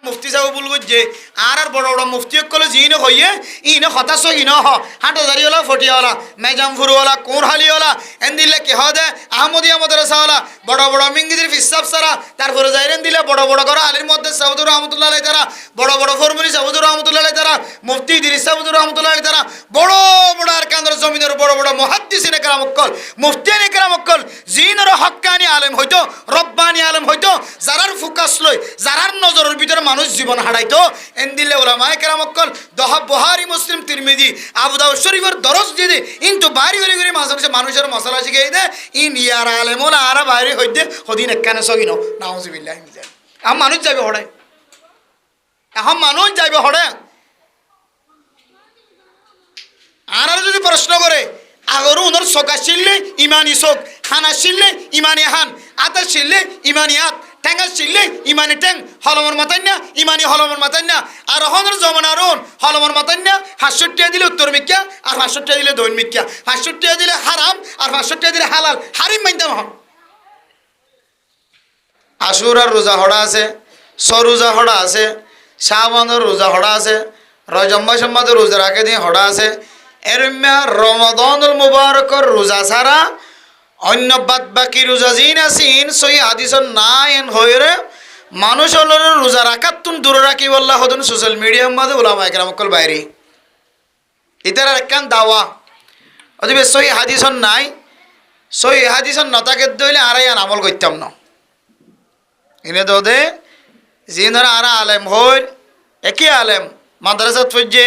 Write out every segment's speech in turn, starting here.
মুফতি সাহেব ভুল করছে আর বড় বড় মুফতি কলে জিনে হইয়ে ইনে হতাশ ইন হাঁটাদারিওয়ালা ফটিয়াওয়ালা মেজামফুরওয়ালা কোরহালিওয়ালা এন দিলে কে হদে আহমদিয়া মাদ্রাসাওয়ালা বড় বড় মিঙ্গিদের ফিসাব সারা তারপরে যাইরেন দিলে বড় বড় করে আলীর মধ্যে সাউদুর রহমতুল্লাহ আলাই তারা বড় বড় ফরমুনি সাউদুর রহমতুল্লাহ আলাই তারা মুফতি ইদ্রিস সাউদুর রহমতুল্লাহ আলাই তারা বড় বড় আর কান্দর জমিনের বড় বড় মুহাদ্দিসিনে কেরাম অক্কল মুফতিয়ানে কেরাম অক্কল জিনের হক্কানি আলেম হইতো রব্বানি আলেম হইতো যারার ফোকাস লই যারার নজরের ভিতরে মানুষ জীবন হারাইতো এন দিলে ওলামায়ে কেরাম অক্কল বুখারী মুসলিম তিরমিজি আবু দাউদ শরীফের দরজ দিদি কিন্তু বাড়ি বাড়ি করে মাঝে মানুষের মশলা শিখাই দে ইন ইয়ার আলেমোলা আর বাইরে হইতে হদিন একখানে সগিন নাউজুবিল্লাহ এখন মানুষ যাবে হড়ে এখন মানুষ যাবে হড়ে আর যদি প্রশ্ন করে আগর উনার চোখ আসিলে ইমানি চোখ হান আসিলে ইমানি হান আত আসিলে ইমানি আত ঠেং আসিলে ইমানি ঠেং হলমর মাতাই না ইমানি হলমর মাতাই না আর হনের জমানার হলমর মাতাই না ৬৫ দিলে উত্তর মিক্কা আর ৬৫ দিলে দৈন মিক্কা ৬৫ দিলে হারাম আর ৬৫ দিলে হালাল হারিম মানতাম হন আশুরার রোজা হড়া আছে সরোজা হড়া আছে শাহবানের রোজা হড়া আছে রজম্মা সম্মাদের রোজা রাখে দিয়ে হড়া আছে এরম্যা রমাদানুল মুবারকর রোজা ছাড়া অন্য বাদ বাকি রোজা জিন আসিন সই হাদিসন নাই এন হইরে মানুষ হলো রোজা রাখাত তুন দূরে রাখি বললা হতুন সোশ্যাল মিডিয়ার মধ্যে ওলামায়ে কেরাম অক্কল বাইরে ইতার একখান দাওয়া অথবা সই হাদিসন নাই সই হাদিসন নতাকে দইলে আরাই আন আমল করতাম না ইনে দে জিনরা আরা আলেম হই একই আলেম মাদ্রাসাত ফজ্জে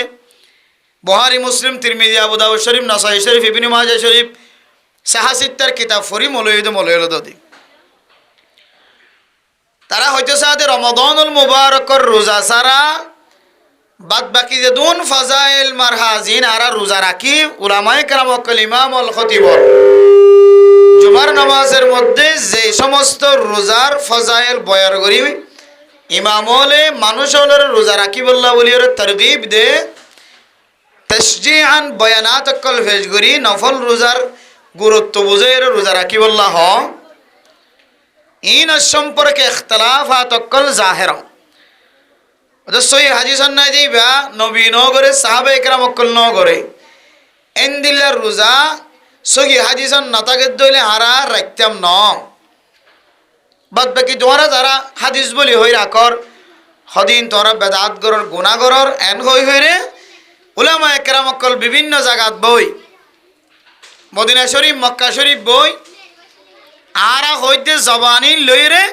বুখারী মুসলিম তিরমিজি আবু দাউদ শরীফ নাসাই শরীফ ইবনে মাজাহ শরীফ সাহাসিত্তার কিতাব ফরি মৌলুদ দদি তারা হয়তো সাথে রমাদানুল মুবারকর রোজা সারা বাদ বাকি যে দুন ফাজাইল মারহাজিন আরা রোজা রাখি উলামায়ে কেরাম অক্কল ইমাম আল খতিব জুমার নামাজের মধ্যে যে সমস্ত রোজার ফজাইল বয়ার করি ইমামলে মানুষ হলের রোজা রাখি বললা বলি ওর তরগিব দে তশজিআন বয়ানাত অক্কল ফেজ করি নফল রোজার গুরুত্ব বুঝে রোজা রাখি বললা হ ইন সম্পর্কে ইখতিলাফাত অক্কল জাহের সই হাদিসন নাই যাইবা নবী ন করে সাহাবায়ে কেরাম অক্কল ন করে এন দিল্লার রোজা সহি হাদিসন নাতাকে দইলে হারা রাখতাম ন বাদ বাকি তোমারা যারা হাদিস বলি হই রাখর হদিন তোরা বেদাত গরর গুনাহ গরর এন হই রে উলামায়ে কেরাম অক্কল বিভিন্ন জায়গাত বই মদিনা শরীফ মক্কা শরীফ বই আরা হইতে জবানি লই রে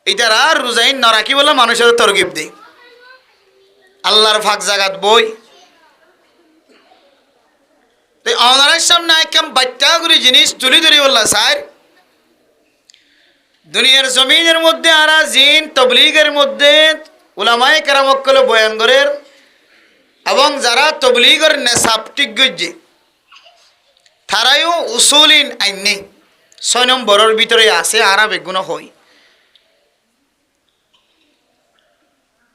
ইতারা রোজাইন না রাখি বলে মানুষের তরগিব দেই আল্লাহর ফাঁক জাগাত বই তো আমাদের সামনে একদম বাচ্চা করে জিনিস তুলি ধরি বললা স্যার দুনিয়ার জমিনের মধ্যে আরা জিন তবলিগের মধ্যে উলামায়ে কেরাম অক্কল বয়ান করের এবং যারা তবলিগের নেশাব ঠিক গজ্জে তারাইও উসুলিন আইনে ৬ নম্বরের ভিতরে আছে আরা বেগুন হই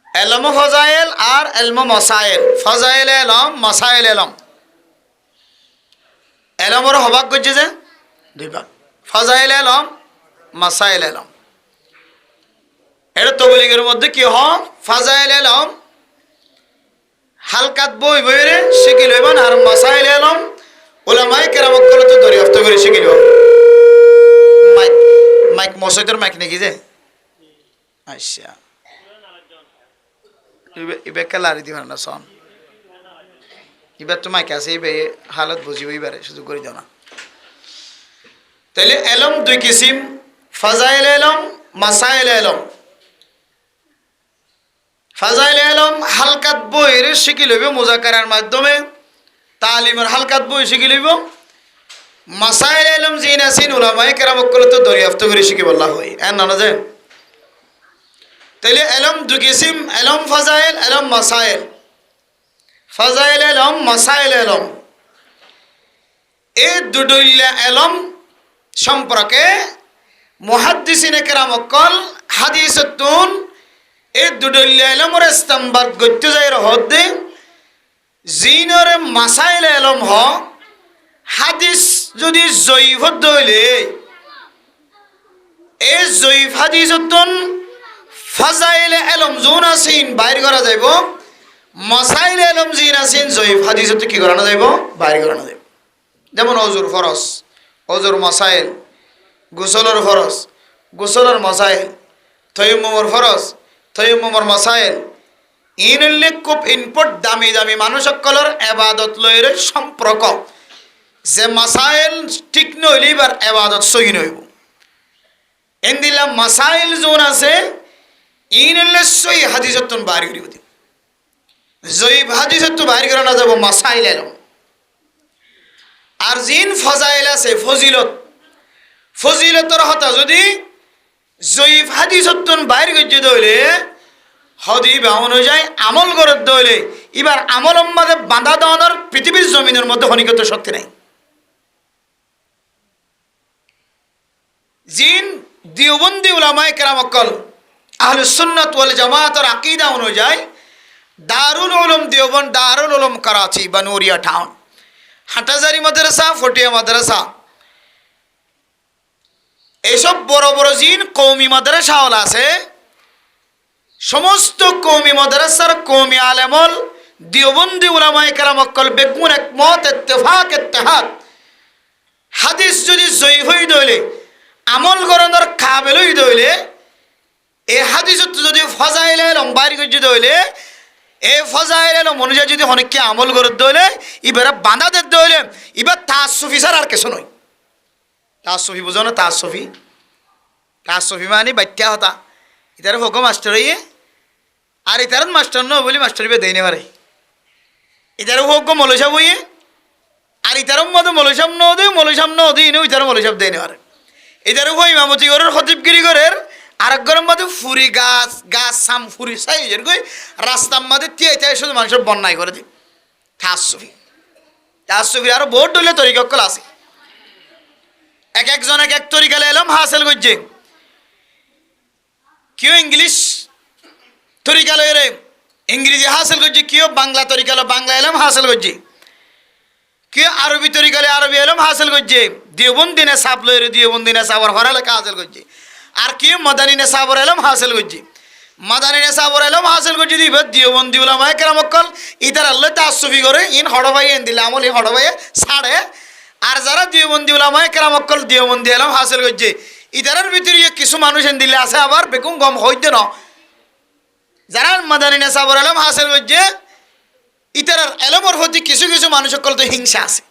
এলম ফজাইল আর এলম মসাইল ফজাইল এলম মসাইল এলম এলমর হবাক গজ্জে যে দুই ভাগ ফজাইল এলম মাসাইল এলম এটা তবলিগের মধ্যে কি হ ফাজাইল এলম হালকাত বই বইরে শিখি লইবেন আর মাসাইল এলম উলামায়ে কেরাম অক্কল তো দরিয়াফত করে শিখি লইব মাইক মসজিদের মাইক নাকি যে আচ্ছা ইবে কালারি দিবেন না সন এবার তো মাইক আছে ইবে হালত বুঝিব এবারে শুধু করে দাও না তাহলে এলম দুই কিসিম ফাজাইল এলম মাসাইল এলম ফাজাইল এলম হালকাত বইয়ের শিখি লইব মুজাকারার মাধ্যমে তালিমের হালকাত বই শিখি লইব মাসাইল এলম জিন আসিন উলামায়ে কেরাম অক্কল তো দরিয়াফত করে শিখি বলা হয় এন না যে তাহলে এলম দুই কিসিম এলম ফাজাইল এলম মাসাইল ফাজাইল এলম মাসাইল এলম এই দুডইলা এলম সম্পর্কে মুহাদ্দিসিনে কেরাম অক্কল হাদিসতুন এই দুডইলা এলমর ইস্তেমবাদ করতে যাই রহদে জিনর মাসাইল এলম হ হাদিস যদি জয়ীফ দইলে এই জয়ীফ হাদিসতুন ফাজাইলে এলম জোন আছেন বাইর করা যাইব, মাসাইলে এলম জিন আছেন জয়ীফ হাদিসত কি করানো যাইব, বাইর করানো যাইব। যেমন অজুর ফরজ, অজুর মাসাইল, গোসলের ফরজ, গোসলের মাসাইল, তয়ম্মুমের ফরজ, তয়ম্মুমের মাসাইল, ইনলে খুব ইনপুট দামি দামি মানুষ সকলের এবাদত লইরে সম্পর্ক, যে মাসাইল ঠিক নইলে এবার এবাদত সহি নইব। এন দিলাম মাসাইল জোন আছে ইনলে সহি হাদিসত বাড়ি করিব দিব, জয়ীব হাদিসত বাড়ি করা না যাব মাসাইল এলম। আর জিন ফজাইল আছে ফজিলত, ফজিলতর হতা যদি জয়ীব হাদিসত বাইর গজ্জে দইলে হদি বা অনুযায়ী আমল গরত দইলে এবার আমল মাঝে বাঁধা দেওয়ানোর পৃথিবীর জমিনের মধ্যে হনিকত শক্তি নাই। জিন দেওবন্দি উলামায়ে কেরাম অকল আহলুস সুন্নাত ওয়াল জামাতের আকীদা অনুযায়ী দারুল উলুম দেওবন্দ, দারুল উলুম করাচি বা নুরিয়া টাউন, হাটাজারি মাদ্রাসা, ফটিয়া মাদ্রাসা, এইসব বড় বড় জিন কৌমি মাদ্রাসাওয়ালা আছে, সমস্ত কৌমি মাদ্রাসার কৌমি আলেমল দেওবন্দি উলামায়ে কেরাম অকল বেগুন একমত ইত্তেফাক ইত্তেহাদ হাদিস যদি জয়ীফ হই দইলে আমল করানোর কাবিল হই দইলে এই হাদিসত যদি ফজাইল এলম বাইর গজ্জে দইলে এই ফজাইল এলম অনুযায়ী যদি অনেককে আমল করে দইলে এবারে বাঁধা দে দইলে এবার তাসুফি ছাড়া আর কিছু নয়। তাসুফি বুঝো না? তাসুফি, তাসুফি মানে বাচ্চা হতা ইতার হোক মাস্টার হইয়ে আর ইতার মাস্টার ন বলি মাস্টার দেয় নে পারে, ইতার হোক মলসাব হইয়ে আর ইতার মতো মলসাব ন দে, মলসাব ন দিই নে ইতার মলসাব দেয় নে পারে, ইতার হো ইমামতি করের খতিবগিরি করের আর এক গরম মধ্যে ফুরি গাছ গাছ সাম ফুরি সাইজের কই রাস্তার মধ্যে তিয়াই তিয়াই শুধু মানুষের বন্যায় করে দিই। তাসুফি, তাসুফির আরো বহুত ডলে তরিকল আছে, এক একজন এক এক তরিকালে এলাম হাসিল করছে। কেউ ইংলিশ তরিকালয় রে ইংরেজি হাসিল করছে, কেউ বাংলা তরিকালো বাংলা এলাম হাসিল করছে, কেউ আরবি তরিকালে আরবি এলাম হাসিল করছে, দেওবন্দিনে সাপ লই রে দেওবন্দিনে সাপর হরা লেখা হাসিল করছে, আর কেউ মাদানী নেশাবর এলাম হাসিল করছে, মাদানী নেশাবর এলাম হাসিল করছে। দিবে দেওবন্দি উলামায়ে কেরাম অকল ইতার আল্লাহ তাসুফি করে ইন হড়বাই এন দিলে আমল ইন হড়বাই ছাড়ে। আর যারা দেওবন্দি উলামায়ে কেরাম অকল দেওবন্দি এলাম হাসিল করছে ইতারের ভিতরে কিছু মানুষ এন দিলে আছে আবার বেকুম গম হইতে ন, যারা মাদানী নেশাবর এলাম হাসিল করছে ইতারের এলমর প্রতি কিছু কিছু মানুষ সকল তো হিংসা আছে,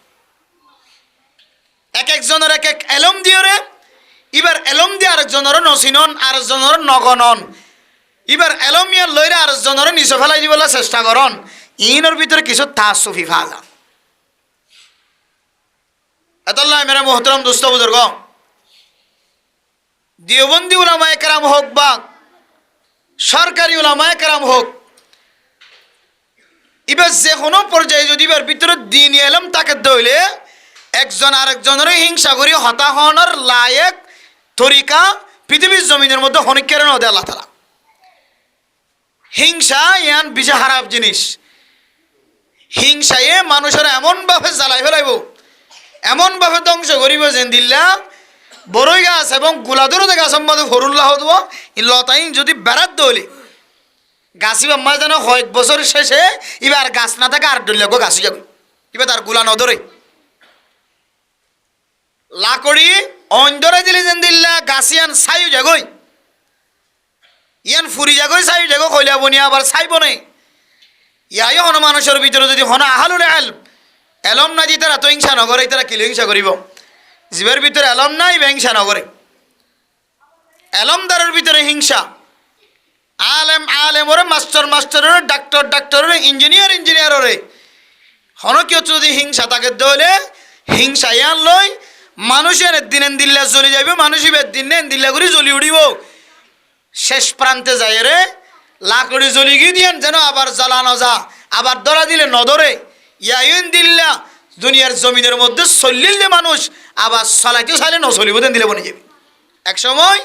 এক একজনের এক এক এলম দিয়ে রে এবার এলম দিয়ে আরেকজনের নচিনন আরেকজনের নগনন, এবার এলম ইয়ার লইরে আরেকজনের নিচে ফেলাই দিবলৈ চেষ্টা করন, ইনের ভিতরে কিছু তাসুফি ফাজা। এতল্লাহ মেরা মোহতরম দোস্ত বুজুর্গ, দেওবন্দি উলামায়ে কেরাম হোক বা সরকারি উলামায়ে কেরাম হোক, এবার যে কোনো পর্যায়ে যদি এবার ভিতরে দিন এলম তাকে দইলে একজন আরেকজনের হিংসা করি হতাহনের লায়েক তরিকা পৃথিবীর জমিনের মধ্যে হনিক কেন দেয় আল্লাহ তাআলা। হিংসা ইয়ান বিশা খারাপ জিনিস, হিংসায়ে মানুষের এমনভাবে জ্বালাই ফেলাইব, এমনভাবে ধ্বংস করিব যেন দিল্লা বড়ই গাছ এবং গোলাদুরতে গাছের মধ্যে হরুল্লাহ দেব লতাইন যদি বেড়াত দইলে গাছি বাম্মা যেন কয়েক বছর শেষে এবার গাছ না থাকে আর ডলিয়া গাছি যাবে এবার তার গোলা নধরে লাকড়ি অন্ধরে দিলে যেন দিল্লা গাছিয়ান ছাইও যাগই ইয়ান ফুরি যাগই ছাইও যাগো কইলা বনিয়া আবার ছাইব নেই ইয়াই হন মানুষের ভিতরে যদি হন আহালুল এলম এলম না দি তারা তো হিংসা নগরে তারা কিলো হিংসা করিব, জীবের ভিতরে এলম নাই হিংসা নগরে, এলমদারের ভিতরে হিংসা, আলেম আলেমরে মাস্টার মাস্টারের ডাক্তার ডাক্তারের ইঞ্জিনিয়ার ইঞ্জিনিয়ারের হন কি হচ্ছে যদি হিংসা তাকে দলে হিংসা ইয়ান লই মানুষের একদিন দিল্লা জ্বলি যাবে, মানুষ একদিন দিল্লা করে জ্বলি উঠিব, শেষ প্রান্তে যায় রে লাকড়ি জ্বলি গিয়ে দিয়েন যেন আবার জ্বালানো যা আবার ধরা দিলে নধরে ইয়াইন দিল্লা দুনিয়ার জমিনের মধ্যে চল্লিলে মানুষ আবার চলাইতেও চাইলে নচলিব দেন দিলে বনে যাবে। এক সময়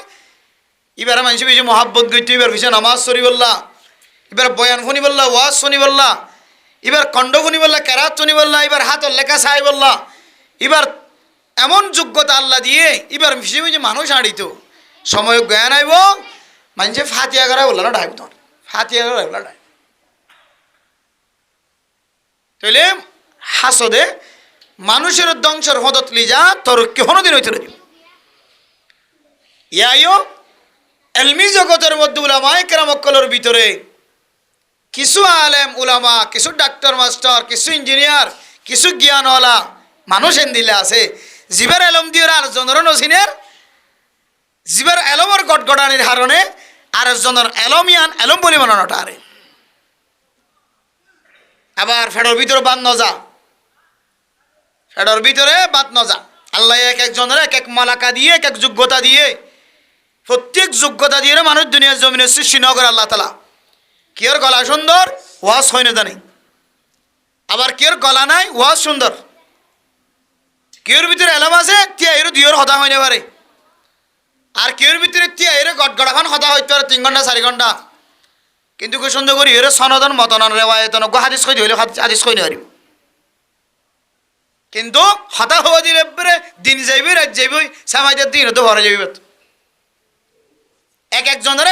এবার মানুষ বেশি মহাব্বত গইতে এবার বেশি নামাজ শরী বললা, এবার বয়ান শুনি বললা, ওয়াজ শুনি বললা, এবার কণ্ড শুনি বললা, কেরাত শুনি বললা, এবার হাতর লেখা চাই বললা, এবার এমন যোগ্যতা আল্লাহ দিয়ে এবার বেশি বেশি মানুষ আড়িত সময় জ্ঞান আইব মানুষে ফাতিয়া করা বললো না ডাইব তোমার ফাতিয়া করা বললো ডাইব তাইলে হাসদে মানুষের ধ্বংসের হদত লিজা তোর কেহনো দিন হইতে দিব ইয়াইও এলমি জগতের মধ্যে উলামায়ে কেরামকলের ভিতরে কিছু আলেম উলামা কিছু ডাক্তার মাস্টার কিছু ইঞ্জিনিয়ার কিছু জ্ঞানওয়ালা মানুষ এনদিলে আছে জীবের এলম দিয়ে আর জনের নসিনের জীবের এলমের গটগটানির হারণে আর জনের এলমিয়ান এলম বলি মানানোটা আরে আবার ফেডর ভিতরে বাদ নজা ফেডর ভিতরে বাদ নজা আল্লাহ এক একজনের এক এক মালাকা দিয়ে এক এক যোগ্যতা দিয়ে প্রত্যেক যোগ্যতা দিয়ে মানুষ দুনিয়ার জমিনে সৃষ্টি ন করে আল্লাহ তালা কেউর গলা সুন্দর ওয়াজ হয় না জানি আবার কেউর গলা নাই ওয়াজ সুন্দর কেউর ভিতরে এলাম আছে তিয়া এর দুইয়ের হতা হইতে পারে আর কেউর ভিতরে তিয়া এর গটগড়াখান হতা হইতে পারে 3 ঘন্টা 4 ঘন্টা কিন্তু কি সুন্দর করি এর সনদন মতন রেওয়ায়তন হাদিস কই দিলে হাদিস কই নিয়ারি কিন্তু হতা হওয়া দিলে দিন যাইবে রাত যাইবে সামাইদের দিন তো ভরে যাইবে এক একজনের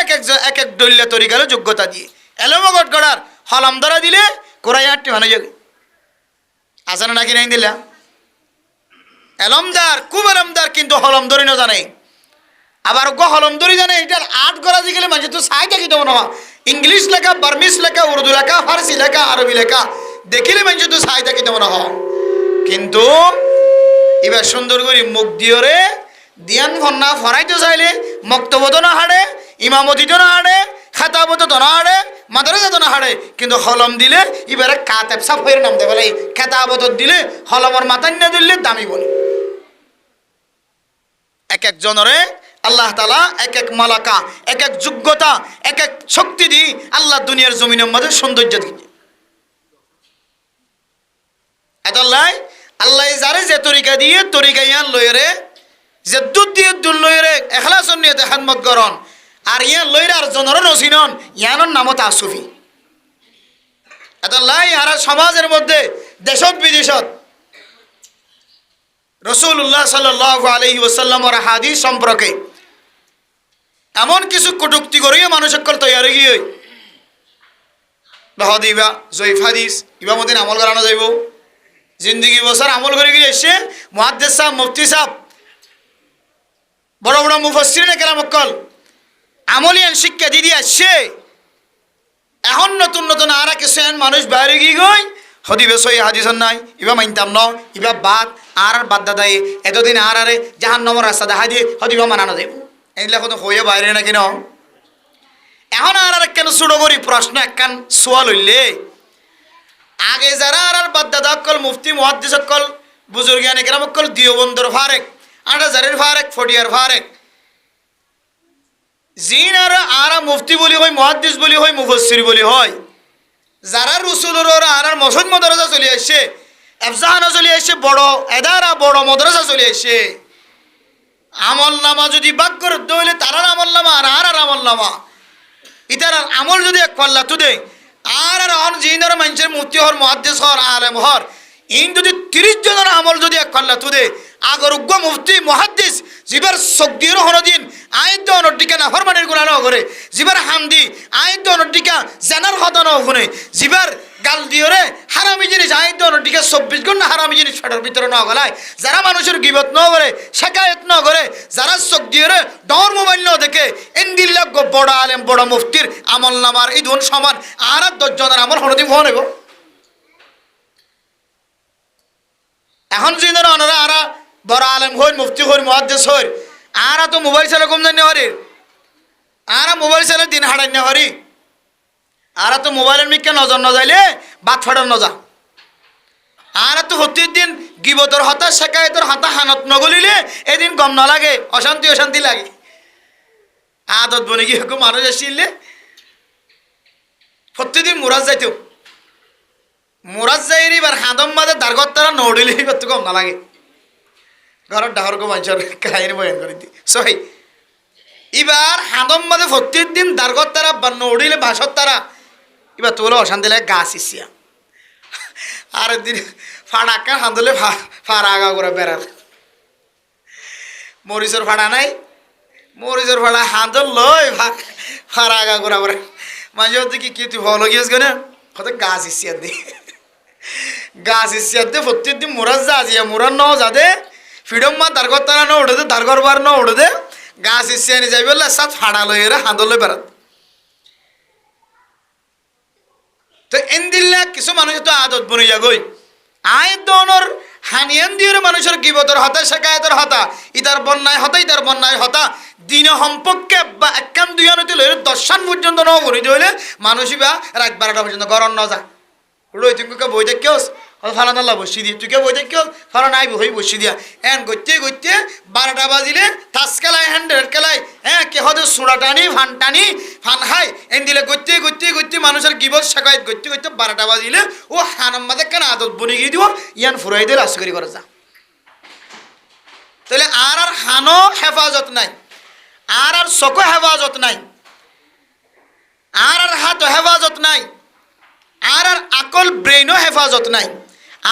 এক এক দলীয় তরিকার যোগ্যতা দিয়ে এলম গটগড়ার হলম ধরা দিলে কোরাই আটটি মানে যাবে আছে না নাকি নাই দিলা এলমদার খুব এলমদার কিন্তু হলম ধরি না জানে আবার গো হলম ধরি জানে এটার আট গড়া দিয়ে গেলে মাঝে তো সাই থাকি তো মনে হয় ইংলিশ লেখা বার্মিস লেখা উর্দু লেখা ফার্সি লেখা আরবি লেখা দেখিলে মাঝে তো সাই থাকি তো মনে হয় কিন্তু এবার সুন্দর করে মুখ দিয়ে দিয়ান ফন্না ফরাইতে চাইলে মক্তব্য না হাড়ে ইমামতিতে না হাড়ে খাতাবত তো না হাড়ে মাদ্রাসা তো না হাড়ে কিন্তু হলম দিলে এবারে কাতেব সাফ হয়ে নাম দেবে খেতাবত দিলে হলমর মাথায় না দিলে দামি বলে এক একজনরে আল্লাহ তালা এক এক মালাকা এক এক যোগ্যতা এক এক শক্তি দি আল্লাহ দুনিয়ার জমিনের মধ্যে সৌন্দর্য দিয়ে এতল্লাই আল্লাহ যারে যে তরিকা দিয়ে তরিকা ইয়ান লইরে যে দুধ দিয়ে দুল লইরে এখলাসন নিয়ে দেখানমত করন আর ইয়ান লইরে আর জনরও নসিনন ইয়ানোর নামও তাসুফি এতল্লাই আর সমাজের মধ্যে দেশত বিদেশত রাসূলুল্লাহ সাল্লাল্লাহু আলাইহি ওয়াসাল্লামের হাদিস সম্পর্কে এমন কিছু কটূক্তি করিয়ে মানুষ সকল তৈরি গিয়ে দিবা জয়ীফ হাদিস ইবা মদিন আমল করানো যাইব জিন্দগি বছর আমল করে গিয়ে এসে মুহাদ্দিস সাহেব মুফতি সাহেব বড় বড় মুফাসসিরিনে কেরামকল আমলিয়ান শিক্ষা দিয়ে আসছে এখন নতুন নতুন আর কিছু মানুষ বাইরে গিয়ে গই হদিবে সই হাদিসন নাই ইবা মানতাম ন ইবা বাদ আর বাদ দাদাই এতদিন আর আরে জাহান্নামের রাস্তা দেখা দিয়ে হদিবা মানানো যাইব এগুলা কত হয়ে বাইরে না কেন এখন আর কেন ছোট করি প্রশ্ন একখান সোয়াল হইলে আগে যারা আর বাদ দাদা অকল মুফতি মুহাদ্দিস অকল বুজুর্গানে কেরাম অকল দিওবন্দর ফারেক 8000-এর ফারেক ফটিয়ার ফারেক জিন আর মুফতি বলি হয় মুহাদ্দিস বলি হয় মুফাসসির বলি হয় যারা রসুলের আর মসজিদ মাদ্রাসা চলে আসছে এফজাহানা চলে আসছে বড় এদারা বড় মাদ্রাসা চলে আসছে আমল নামা যদি বাক করে হইলে তারার আমল নামা আর আমল নামা ইতার আমল যদি এক পাল্লা তো দে আর অন জিনের মানুষের মুফতি হর মুহাদ্দিস হর আলেম হর ইন যদি 30 জনের আমল যদি এক পাল্লা তো দে আগর উগ্র মুফতি মুহাদ্দিস জিবার সগদির হনদিন আইন তো অনটিকা না ফরমানের গুনাহ ন করে জিবার হামদি আইন তো অনটিকা জানার হতা ন শুনে জিবার গাল দিওরে হারামি জিনিস আইন তো অনটিকা 24 ঘন্টা হারামি জিনিস ফেটার ভিতরে ন গলায় যারা মানুষের গিবত ন করে শিকায়ত ন করে যারা চোখ দিওরে ডর মোবাইল ন দেখে ইনদিল্লাহ বড় আলেম বড় মুফতির আমল নামার এই দুন সমান আর 10 জনের আমল হনদি ভন হইব এখন জিনের অনরা আর বড় আলেম হই মুফতি হই মুহাদ্দিস হই আর তো মোবাইল চালা কম জানি হরি আর মোবাইল চালা দিন হাড়াই না হরি আর তো মোবাইলের মিকে নজর না যাইলে বাত ফাটার নজা আর তো প্রতিদিন গিবতর হতা শেখায়তর হতা হানত নগলিলে এদিন গম না লাগে অশান্তি অশান্তি লাগে আদত বনে গিয়ে মানুষ আসলে প্রতিদিন মুরাজ যাইতেও মুরাজ যাইনি এবার হাদম মাঝে দারগত তারা নড়িলে এবার তো কম না লাগে ঘরের ডাহর গো মানুষের কাহিনী বয়ান করে দি সহি এবার হাদম মাঝে প্রত্যেকদিন দারগত তারা নড়িলে বাসর তারা এবার তো বলে অশান্তি লাগে গাছ ইসিয়া আর একদিন ফাড়াকা হাঁদলে ফাড়া আগা করে বেড়াল মরিচের ফাড়া নাই মরিচের ফাড়া হাঁদল লই হারা আগা করা পরে মাঝে মধ্যে কি তুই ভালো গিয়েছ কেন কত গাছ ইসিয়ার দি গাছ ইসিয়ার দে প্রত্যেক দিন মোরাজ যা আজিয়া মোরার ন যা দে ফিডম মা তার ঘর তারা ন উঠে দে তার ঘর বার ন উঠে দে গাছ ইসিয়া নিয়ে যাই বললে সাত ফাড়া লই এরা হাঁদলে বেড়াত তো এন দিল্লা কিছু মানুষ তো আদত বনিয়া গই আয় দনর হানিয়ান দিয়ে মানুষের গিবতর হতা শেখায়তর হতা ইতার বন্যায় হতা ইতার বন্যায় হতা দিন সম্পর্কে বা একান দুই আনতে লইলে 10 পর্যন্ত ন গণিত হইলে মানুষই বা রাত 12টা পর্যন্ত গরম ন যা রই তুমি বই দেখেও ফালান আল্লাহ বসি দিয়ে তুই বই দেখেও ফালান আইব হই বসি দিয়া এন গইতে গইতে 12টা বাজিলে তাস খেলায় হ্যান্ডেল খেলায় হ্যাঁ কে হয়তো সুড়া টানি ফান খাই এন দিলে গইতে গইতে গইতে মানুষের গিবত শেখায়ত গইতে গইতে 12টা বাজিলে ও হানাম মাদে কেন আদত বনি গিয়ে দিব ইয়ান ফুরাই দিয়ে লাশ করি করে যা তাহলে আর হানো হেফাজত নাই আর চকু হেফাজত নাই আর হাত হেফাজত নাই আর আকল ব্রেইনও হেফাজত নাই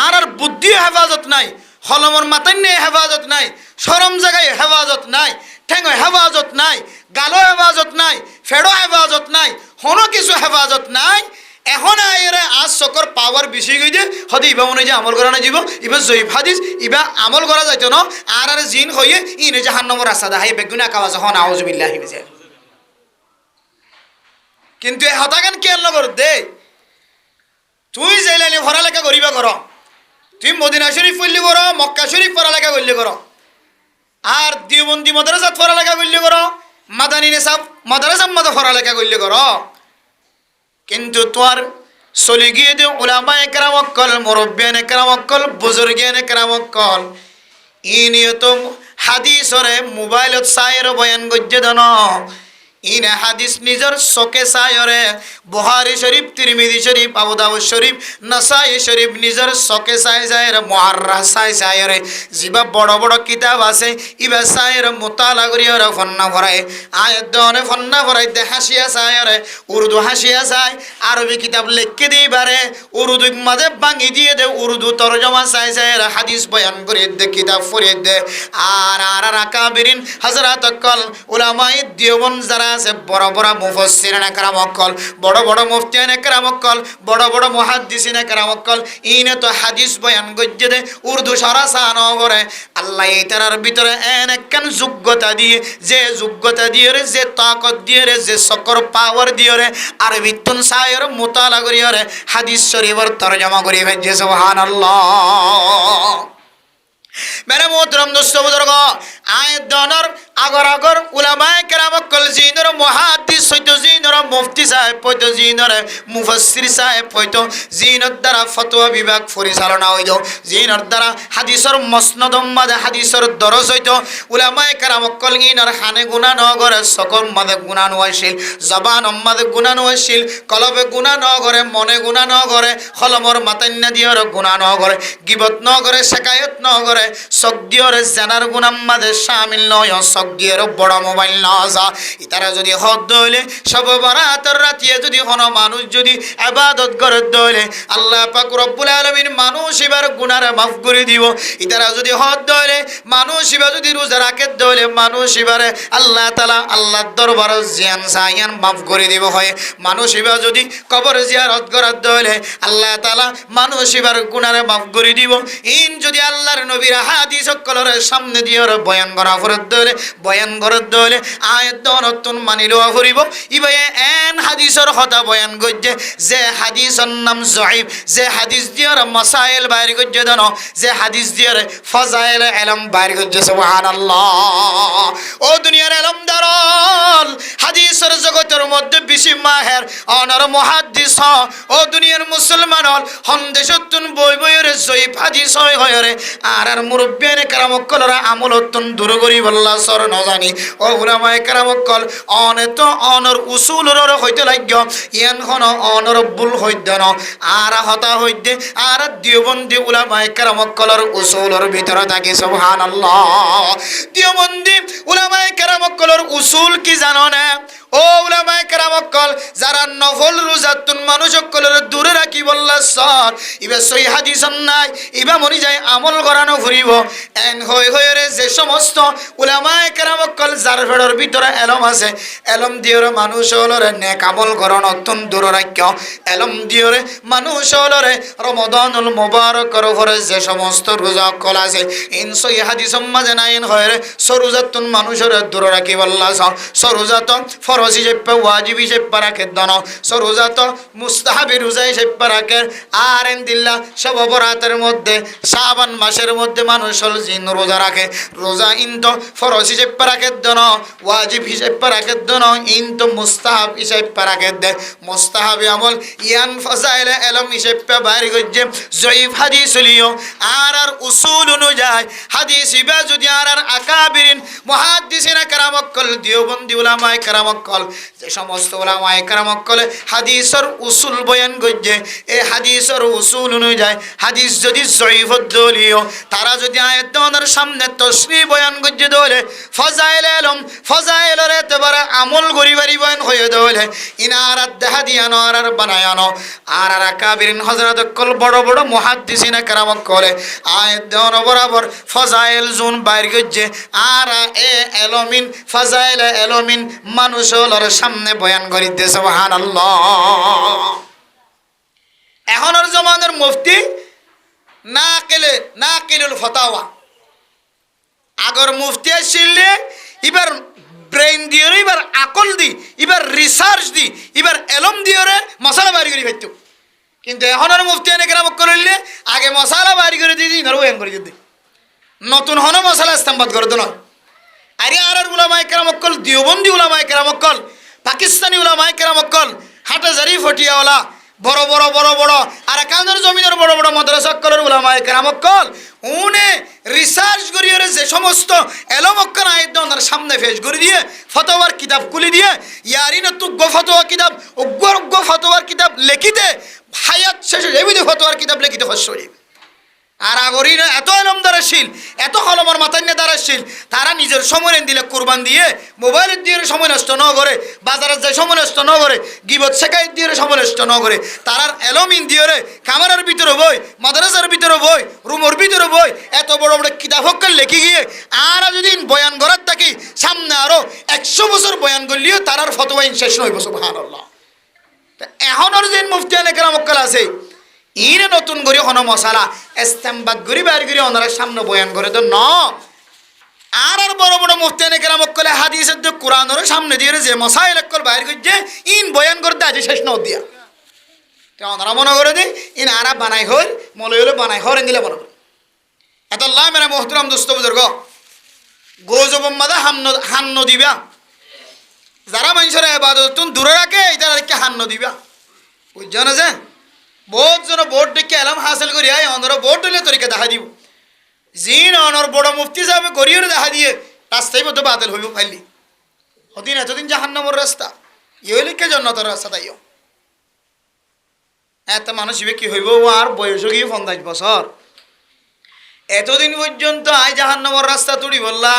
আর বুদ্ধিও হেফাজত নাই হলমর মাথায় নেই হেফাজত নাই সরম জায়গায় হেফাজত নাই ঠেঙো হেফাজত নাই গালো হেফাজত নাই ফেড়ো হেফাজত নাই হনো কিছু হেফাজত নাই এখন আইরে আজ চকর পাওয়ার বেশি গই দে হতে ইবা মনে যে আমল করা না যাব ইবা জয়ীফ হাদিস ইবা আমল করা যাইতো না আর জিন হইয়ে ইনে জাহান্নামের রাস্তা দেখাই বেগুনা কাওয়াজ হন আউযুবিল্লাহি মিন যালিক কিন্তু এ হতাগান কেন নগর দে তুই জেলানি পড়ালেখা করিবা কর তুই মদিনা শরীফ পড়লি কর মক্কা শরীফ পড়ালেখা করলি কর আর দেওবন্দি মাদ্রাসাত পড়ালেখা করলি কর মাদানী নিসাব মাদ্রাসার মতো পড়ালেখা করলি কর কিন্তু তোর চলি গিয়ে দে উলামায়ে কেরাম অক্কল মুরব্বিয়ানে কেরাম অক্কল বুজুর্গানে কেরাম অক্কল ই নিয়ত হাদিসরে মোবাইলত চাইর বয়ান গজ্জে দন ইনে হাদিস নিজর চকে চাইরে বুখারী শরীফ তিরমিজি শরীফ আবু দাউদ শরীফ নাসাই শরীফ নিজর চকে চাই যায় মুআররাহ চাইরে জিবা বড় বড় কিতাব আছে ইবা চাইরে মুতালা করিয়া ফন্না ভরায় আয়াত দনে ফন্না ভরাই দে হাসিয়া চাইরে উর্দু হাসিয়া চাই আরবি কিতাব লিখকে দিই বারে উর্দু মাঝে ভাঙি দিয়ে দে উর্দু তরজমা চাই চাইরে হাদিস বয়ান করে দে কিতাব পড়ে দে আর আকাবিরিন হযরত কল উলামায়ে দেওবন্দ যারা আছে বড় বড় মুফাসসিরিনে কেরাম অক্কল বড় বড় মুফতিয়ানে কেরাম অক্কল বড় বড় মুহাদ্দিসিনে কেরাম অক্কল ইনে তো হাদিস বয়ান গজ্জে দে উর্দু সরাসা ন করে আল্লাহ এটার ভিতরে এন একখান যোগ্যতা দিয়ে যে যোগ্যতা দিয়ে রে যে তাকত দিয়ে রে যে সকর পাওয়ার দিয়ে রে আরবি তুন সায়ের মুতালা করিয়া রে হাদিস শরীফের তরজমা করি ভেজে সুবহানাল্লাহ মেরে মোহতরম দোস্ত বুজুর্গ আয়াত দনর আগর উলামায়ে কেরাম অক্কল জিনর মুহাদ্দিস হইতো জিনর মুফতি সাহেব হইতো জিনর মুফাসসির সাহেব হইতো জিনর দ্বারা ফতোয়া বিভাগ পরিচালনা হইতো জিনর দ্বারা হাদিসর মসনদ মাদে হাদিসর দরজ হইতো উলামায়ে কেরাম অক্কল ইনার হানে গুনাহ ন করে সকল মাদে গুনাহ নয়শীল জবান মাদে গুনাহ নয়শীল কলবে গুনাহ ন করে মনে গুনাহ ন করে কলমর মাতান্না দিয়র গুনাহ ন করে গিবত ন করে শিকায়ত ন করে সক দিয়র জানার গুনাহ মাদে শামিল নয় দিয়ে বড় মোবাইল না যা ইতারা যদি হদ হইলে সব বরাতের রাতে যদি কোন মানুষ যদি ইবাদত করে দইলে আল্লাহ পাক রব্বুল আলামিন মানুষ এবার গুনাহ মাফ করে দিব ইতারা যদি হদ হইলে মানুষ এবার যদি রোজা রাখে দইলে মানুষ এবার আল্লাহ তাআলা আল্লাহর দরবারে জিয়ান সায়ান মাফ করে দিব হয় মানুষ এবার যদি কবর জিয়ারত করে দইলে আল্লাহ তাআলা মানুষ এবার গুনাহ মাফ করে দিব ইন যদি আল্লাহর নবীর হাদিস সকলের সামনে দিয়ে বয়ান করা করে দইলে বয়ান করত দলে আয়াত নতুন মানি লওয়া করিব ইবা এন হাদিসর কথা বয়ান গজ্জে যে হাদিসর নাম জয়ীফ যে হাদিস দিয়ার মাসাইল বাইর গজ্জে দন যে হাদিস দিয়ার ফাজাইল ইলম বাইর গজ্জে সুবহানাল্লাহ ও দুনিয়ার ইলম দারল হাদিসের জগতের মধ্যে বেশি মাহের অনর মুহাদ্দিস ও দুনিয়ার মুসলমান হন দেশতুন বই বইরে জয়ীফ হাদিস হয় রে আর মুরব্বিয়ানে কেরাম কলরা আমলতুন দূর করি বল্লা সর ন জানি ও উলামায়ে কেরাম কল অনেত অনর উসুলর হইতে লাগি ইয়ান হন অনর বুল হইতে ন আর হতা হইতে আর দেওবন্দি উলামায়ে কেরাম কলর উসুলর ভিতরে থাকি সুবহানাল্লাহ দেওবন্দি উলামায়ে কেরাম কলর উসুল কি জানো না ও উলামায়ে কেরাম অকল যারা নফল রোজাতুন মানুষ সকলের দূরে রাখি বললা সর ইবা সই হাদিস নাই ইবা মরি যায় আমল করানো ফুরিব এন হই হই রে যে সমস্ত উলামায়ে কেরাম অকল যার ফেডর ভিতরে এলম আছে এলম দিওরে মানুষ হলরে নেক আমল করানো অত্যন্ত দূর রাখ্য এলম দিওরে মানুষ হলরে রমাদানুল মুবারকর উপরে যে সমস্ত রোজা কল আছে ইন সই হাদিস মাঝে নাইন হয় রে সরুজাতুন মানুষের দূর রাখি বললা সরুজাত ফরজি যে ওয়াজিবি যে পারাকে দন সরুজাত মুস্তাহাবি রোজাই যে পারাকে আর এন দিল্লা সব অপরাধের মধ্যে শাবান মাসের মধ্যে মানুষ জিন রোজা রাখে রোজা ইন তো ফরজি যে পারাকে দন ওয়াজিব হিসেব পারাকে দন ইন তো মুস্তাহাব হিসেব পারাকে দে মুস্তাহাবি আমল ইয়ান ফাজাইলে এলম হিসেব পে বাইরে গজ্জে জয়ীফ হাদিস লিও আর উসুল অনুযায়ী হাদিস ইবা যদি আর আকাবিরিন মুহাদ্দিসিনা কেরামকল দিওবন্দি উলামায়ে কেরামকল যে সমস্ত উলামায়ে কেরামকল হাদিসের উসুল বয়ান গজ্জে এই হাদিসের উসুল অনুযায়ী হাদিস যদি জয়ীফ দলিও তারা যদি আয়াত আমাদের সামনে তশরিহ বয়ান গজ্জে দলে ফজাইল এলম ফজাইলের এতবারে আমল গরিবারি বয়ান হয়ে দলে ইনারাত দেহাদিয়ানো আর বানায়ানো আর আকাবিরিন হযরত কল বড় বড় মুহাদ্দিসিনা কেরামকল আয়াত দেওয়ার বরাবর ফজাইল জুন বাইর গজ্জে আর এ এলমিন ফজাইল এলমিন মানুষের সামনে বয়ান করি দে সুবহানাল্লাহ। এখনের জমানার মুফতি নাকিলুল ফতাওয়া আগর মুফতি আসলে এবার ব্রেইন দিয়ে এবার আকল দি এবার রিসার্চ দি এবার এলম দিয়ে মশলা বাইর করি ফেলতো কিন্তু এখনের মুফতি এনে কেরাম করলে আগে মশলা বাইর করে দিয়ে দিই বয়ান করে দিতে নতুন হন মশলা ইস্তেমবাদ করে তো নয় আরে আর উলামায়ে কেরাম অকল দিওবন্দি উলামায়ে কেরাম অকল পাকিস্তানি উলামায়ে কেরাম অকল হাটাজারি ফটিয়াওয়ালা বড় বড় বড় বড় আর কানের জমিনের বড় বড় মাদ্রাসা অকলের উলামায়ে কেরাম অকল উনি রিসার্চ করিয়ে যে সমস্ত এলম অক্কর আয়াত ওনার সামনে পেশ করে দিয়ে ফতোয়ার কিতাব খুলে দিয়ে ইয়ারিনা তুগ্গ ফতোয়া কিতাব উগ্র ফতোয়ার কিতাব লিখিতে হায়াত শেষে এবিধ ফতোয়ার কিতাব লিখিতে হস্যই আর আগরিনা এত এলম দ্বারাশীল এত কলমের মাথায় নিয়ে দ্বারাশীল তারা নিজের সময় দিলে কুরবান দিয়ে মোবাইলের দিয়ে সময় নষ্ট ন করে বাজারের যায় সময় নষ্ট ন করে গিবত শেখায়ত দিয়ে সময় নষ্ট ন করে তারার এলমিন দিয়ে কামারের ভিতরে বই মাদ্রাসার ভিতরে বই রুমের ভিতরে বই এত বড় বড় কিতাব হক্কার লেখি গিয়ে আর যদি বয়ান করার থাকি সামনে আরো 100 বছর বয়ান করলেও তারার ফতোয়া শেষ নয় সুবহানাল্লাহ। এখনের যে মুফতি কেরাম অকল আছে ইরে নতুন করে কোনো মশালা ইস্তেমবাদ করি বাইর করে ওনারা সামনে বয়ান করে তো ন আর বড় বড় মুফতি কেরাম অকল হাদিসের যে কোরআনের সামনে দিয়ে যে মশাইল অকল বাইর করছে ইন বয়ান করতে আজ শেষ ন দিয়া ওনারা মনে করে দিই ইন আরা বানাই হল মলয় হলে বানাই হর দিলে মনে করে এত আল্লাহ মেরা মোহতরম দোস্ত বুজুর্গ গোজবাদা হান্ন দিবা যারা মানুষের এবাদত দূরে রাখে তাদেরকে হান্ন দিবা বুঝছো না যে বহুত জন ভোট দেখে এলাম হাসিল করি আয় অনরা ভোট হলে তরিকে দেখা দিব জিন অনর বড় মুফতি সাহেব করিয়ে দেখা দিয়ে রাস্তায় মতো বাতিল হইব ফাইলি হদিন এতদিন জাহান্নামের রাস্তা ইহলিকে জন্নতের রাস্তা তাইও এত মানুষ কি হইব আর বয়স গিয়ে 50 বছর এতদিন পর্যন্ত আয় জাহান্নামের রাস্তা তুড়ি বললা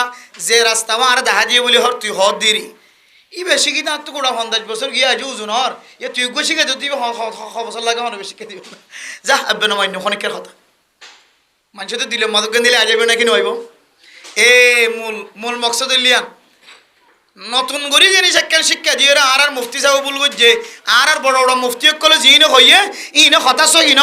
যে রাস্তা আর দেখা দিয়ে বলি হর তুই হর দিরি ই বেশি কি না তো গোড়া 50 বছর গিয়ে আজ ওজন হর তুই গো শিখে যদি বছর লাগে মানুষ শিখে দিব যা আব্বে না মান্য অনেকের কথা মানুষ তো দিলে মদকে দিলে আজ নাকি নইব এ মূল মকসদ লিয়ান নতুন করে জিনিস একখান শিক্ষা দিয়ে আর মুফতি সাহেব বলব যে আর বড় বড় মুফতি কলে জিন হইয়ে ইনে হতাশ ইন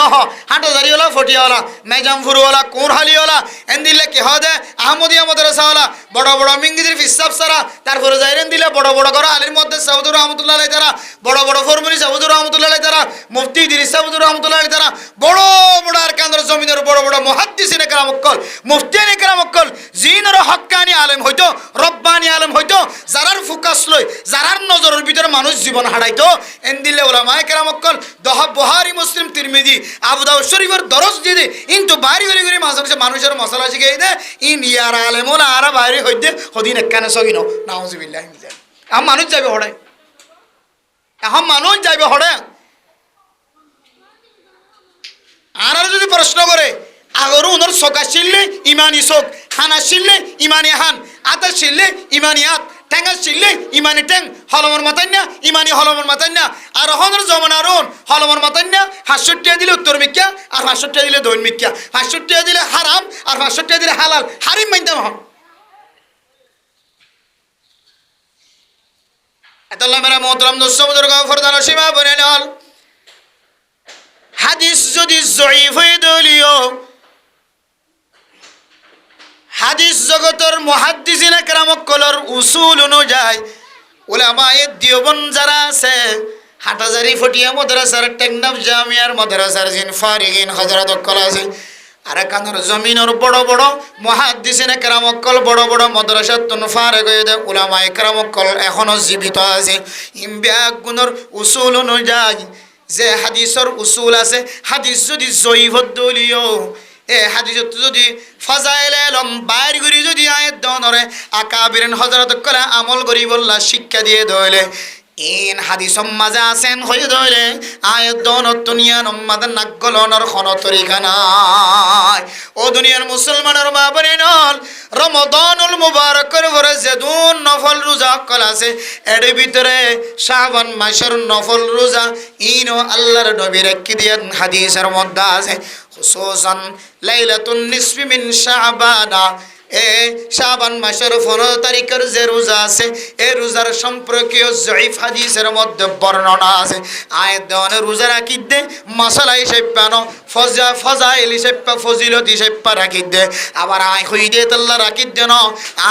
হাটাজারিওয়ালা ফটিয়াওয়ালা মেজামফুরওয়ালা কোরহালিওয়ালা এন দিলে কে হদে আহমদিয়া মাদ্রাসাওয়ালা বড় বড় মিঙ্গিদের ফিসাব সারা তারপরে যাইরেন দিলে বড় বড় করে আলীর মধ্যে সাউদুর রহমতুল্লাহ আলাই তারা বড় বড় ফরমুনি সাউদুর রহমতুল্লাহ আলাই তারা মুফতি ইদ্রিস সাউদুর রহমতুল্লাহ আলাই তারা বড় বড় আর কান্দর জমিনের বড় বড় মুহাদ্দিসিন কেরাম অকল মুফতিয়ান কেরাম অকল জিনের হক্কানি আলেম হইতো রব্বানি আলেম হইতো যারার ফোকাস লই যারার নজরের ভিতরে মানুষ জীবন হারাইতো এন দিলে উলামায়ে কেরাম অকল বুখারী মুসলিম তিরমিজি আবু দাউদ শরীফের দরজ দিদি কিন্তু বাড়ি বাড়ি করে মানুষের মশলা শিখাই দে ইন ইয়ার আলেমোলা আর বাইরে হইতে হদিন একখানে সগিনো নাউজুবিল্লাহ এখন মানুষ যাবে হড়ে এখন মানুষ যাবে হড়ে আর যদি প্রশ্ন করে আগর উনার চোখ আসিলে ইমানি চোখ হান আসিলে ইমানি হান আত আসিলে ইমানি হাত ঠেঙ্গা চিল্লে ইমানি ঠেং হলমর মাতাই না ইমানি হলমর মাতাই না আর হনর জমানার হলমর মাতাই না 500 টাকা দিলে উত্তর মিক্কা আর 500 টাকা দিলে দৈন মিক্কা 500 টাকা দিলে হারাম আর 500 টাকা দিলে হালাল হারিম মানতাম হন এতলা মেরা মোহতরম দোস্ত বুজুর্গ ফরদান সীমা বনে নল হাদিস যদি জয়ীফ হয়ে দলীয় হাদিস জগতের মুহাদ্দিসিনে কেরাম কলর উসুল অনুযায়ী উলামায়ে দেওবন্দ যারা আছে হাটাজারি ফটিয়া মাদ্রাসার টেকনাফ জামিয়ার মাদ্রাসার জিন ফারিগিন হযরত কল আছে আর কানের জমিনের বড় বড় মুহাদ্দিসিনে কেরাম কল বড় বড় মাদ্রাসাত তুন ফারিগ হয়ে দে উলামায়ে কেরাম কল এখনো জীবিত আছে ইমবিয়া গুণর উসুল অনুযায়ী যে হাদিসের উসুল আছে হাদিস যদি জয়ীফ দলীয় এ হাদিসত যদি ফাজাইল আলম বাইর করি যদি আয়াত দনরে আকাবিরিন হযরত কলা আমল করি বললা শিক্ষা দিয়ে দইলে ইন হাদিস মাঝে আছেন হয়ে দইলে আয়াত দনত দুনিয়া নম্মাদের নাগলনের কোন তরিকা নাই ও দুনিয়ার মুসলমানের মা বনিনল রমাদানুল মুবারকের পরে যেদুন নফল রোজা কল আছে এর ভিতরে শাবান মাসের নফল রোজা ইনো আল্লাহর নবী রেখে দিয়েন হাদিসের মধ্যে আছে খুসুসান লাইলাতুন নিসফি মিন শাবানা এ শাবান মাসের 15 তারিখের যে রোজা আছে এই রোজার সম্পর্কীয় জয়ীফ হাদিসের মধ্যে বর্ণনা আছে আয়াত দেওয়ানে রোজা রাখি দে মশলা হিসেবে পানো ফজাইল হিসেবে ফজিলত হিসেবে রাখি দে আবার আয় হই দে তাল্লা রাখি দে না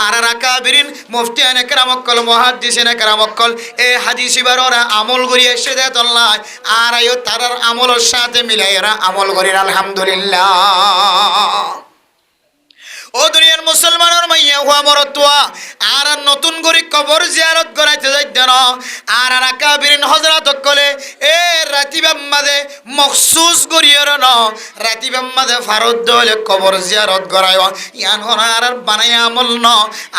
আর আকাবিরিন মুফতিয়ানে কেরামকল মুহাদ্দিসিনে কেরামকল এই হাদিস ইবার ওরা আমল করি এসে দে তাল্লা আর আয়ো তারার আমলের সাথে মিলাইরা আমল করি আলহামদুলিল্লাহ ও দুনিয়ার মুসলমানের মাইয়া হুয়া মরতুয়া আর নতুন করে কবর জিয়ারত করাইতে যাইতে না আর আকাবিরিন হযরত কলে এ রাতিবাম মাঝে মখসুস করিয়ার না রাতিবাম মাঝে ফারদ দলে কবর জিয়ারত করায় ইয়ান আর বানাই আমল ন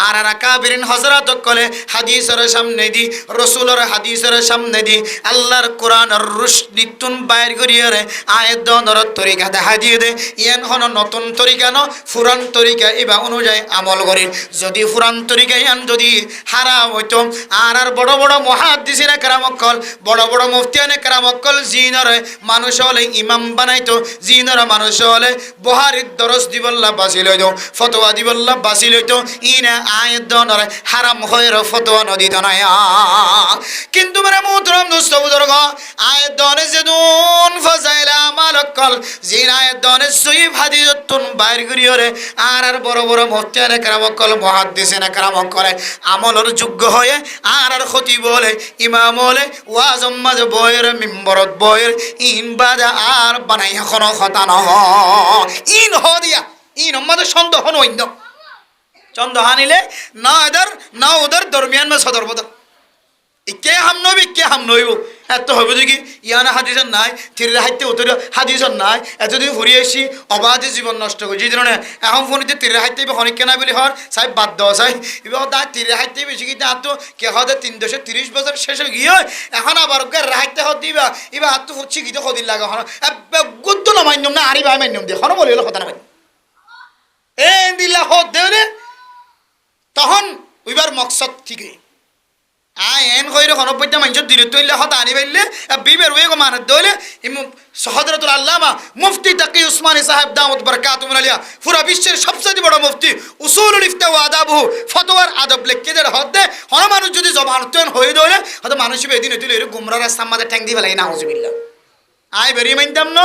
আর আকাবিরিন হযরত কলে হাদিসের সামনে দি রাসূলের হাদিসের সামনে দি আল্লাহর কোরআনের রুশনিতুন বাইর করিয়ারে আয়াত দনর তরিকা দেখা দিয়ে দে ইয়ান হন নতুন তরিকা ন পুরান তরিকা এবা অনুযায়ী আমল করি যদি পুরান তরিকা ইয়ান যদি হারাম হইতো আর বড় বড় মুহাদ্দিসিনে কেরামকল বড় বড় মুফতিয়ানে কেরামকল জিনরে মানুষ হলে ইমাম বানাইতো জিনরে মানুষ হলে বুখারীর দরস দিবল্লা বাসিল হইতো ফতোয়া দিবল্লা বাসিল হইতো ইনা আয়াত দনরে হারাম হইর ফতোয়া নদিত না কিন্তু মেরে মুহতরম দোস্ত বুজুর্গ আয়াত দনে যেদুন ফাজাইল আমালকল জিন আয়াত দনে সহিহ হাদিসতুন বাইর করিয়রে আর বড় বড় মুফতিয়ানে কেরামকল মুহাদ্দিসিনে কেরামকল আমলের যোগ্য হয়ে আর খতিব বলে ইমাম বলে ওয়াজ মাঝ বয়ের মিম্বরত বয়ের ইন বাজা আর বানাই এখনো কথা নহ ইন হ দিয়া ইন মাঝে সন্দেহ নইন্দ চন্দ হানিলে না এদের না ওদের দরমিয়ান মে সদর বদর কে হাম নবী কে হাম নইব এত হইব দেখি ইয়ানা হাদিসের নাই থিরে হাইতে উত্তর হাদিসের নাই এতদিন ঘুরিয়ে এসি অবাধে জীবন নষ্ট করি যে ধরনের এখন ফোনিতে তিরে হাইতে হনিক কেনা বলি হর সাহেব বাদ দেওয়া চাই এবার তার তিরে হাইতে বেশি কিন্তু আর তো কে হতে 330 বছর শেষে গিয়ে এখন আবার রাহাইতে হত দিবা এবার আর তো হচ্ছে গীত সদিন লাগে হন গুদ্ধ না মান্যম না আরি ভাই মান্যম দিয়ে হন বলি হলো কথা না এ দিল্লা হত দেওরে তখন ওইবার মকসদ ঠিকই এন কইরে হনপত্যা মানুষ দিলে তৈলে হত আনি পাইলে বিবের ওয়ে গো মানত দইলে হযরতুল আল্লামা মুফতি তাকি উসমানী সাহেব দামত বরকাতুহুল আলিয়া পুরা বিশ্বের সবচেয়ে বড় মুফতি উসুলুল ইফতা ওয়া আদাবহু ফতোয়ার আদব লিখকে দে হতে হন মানুষ যদি জবানতন হই দইলে হত মানুষ বেদিন হইলে এর গুমরা রাস্তা মাঝে ঠ্যাং দিবা লাগে নাউজুবিল্লাহ আই বেরি মানতাম ন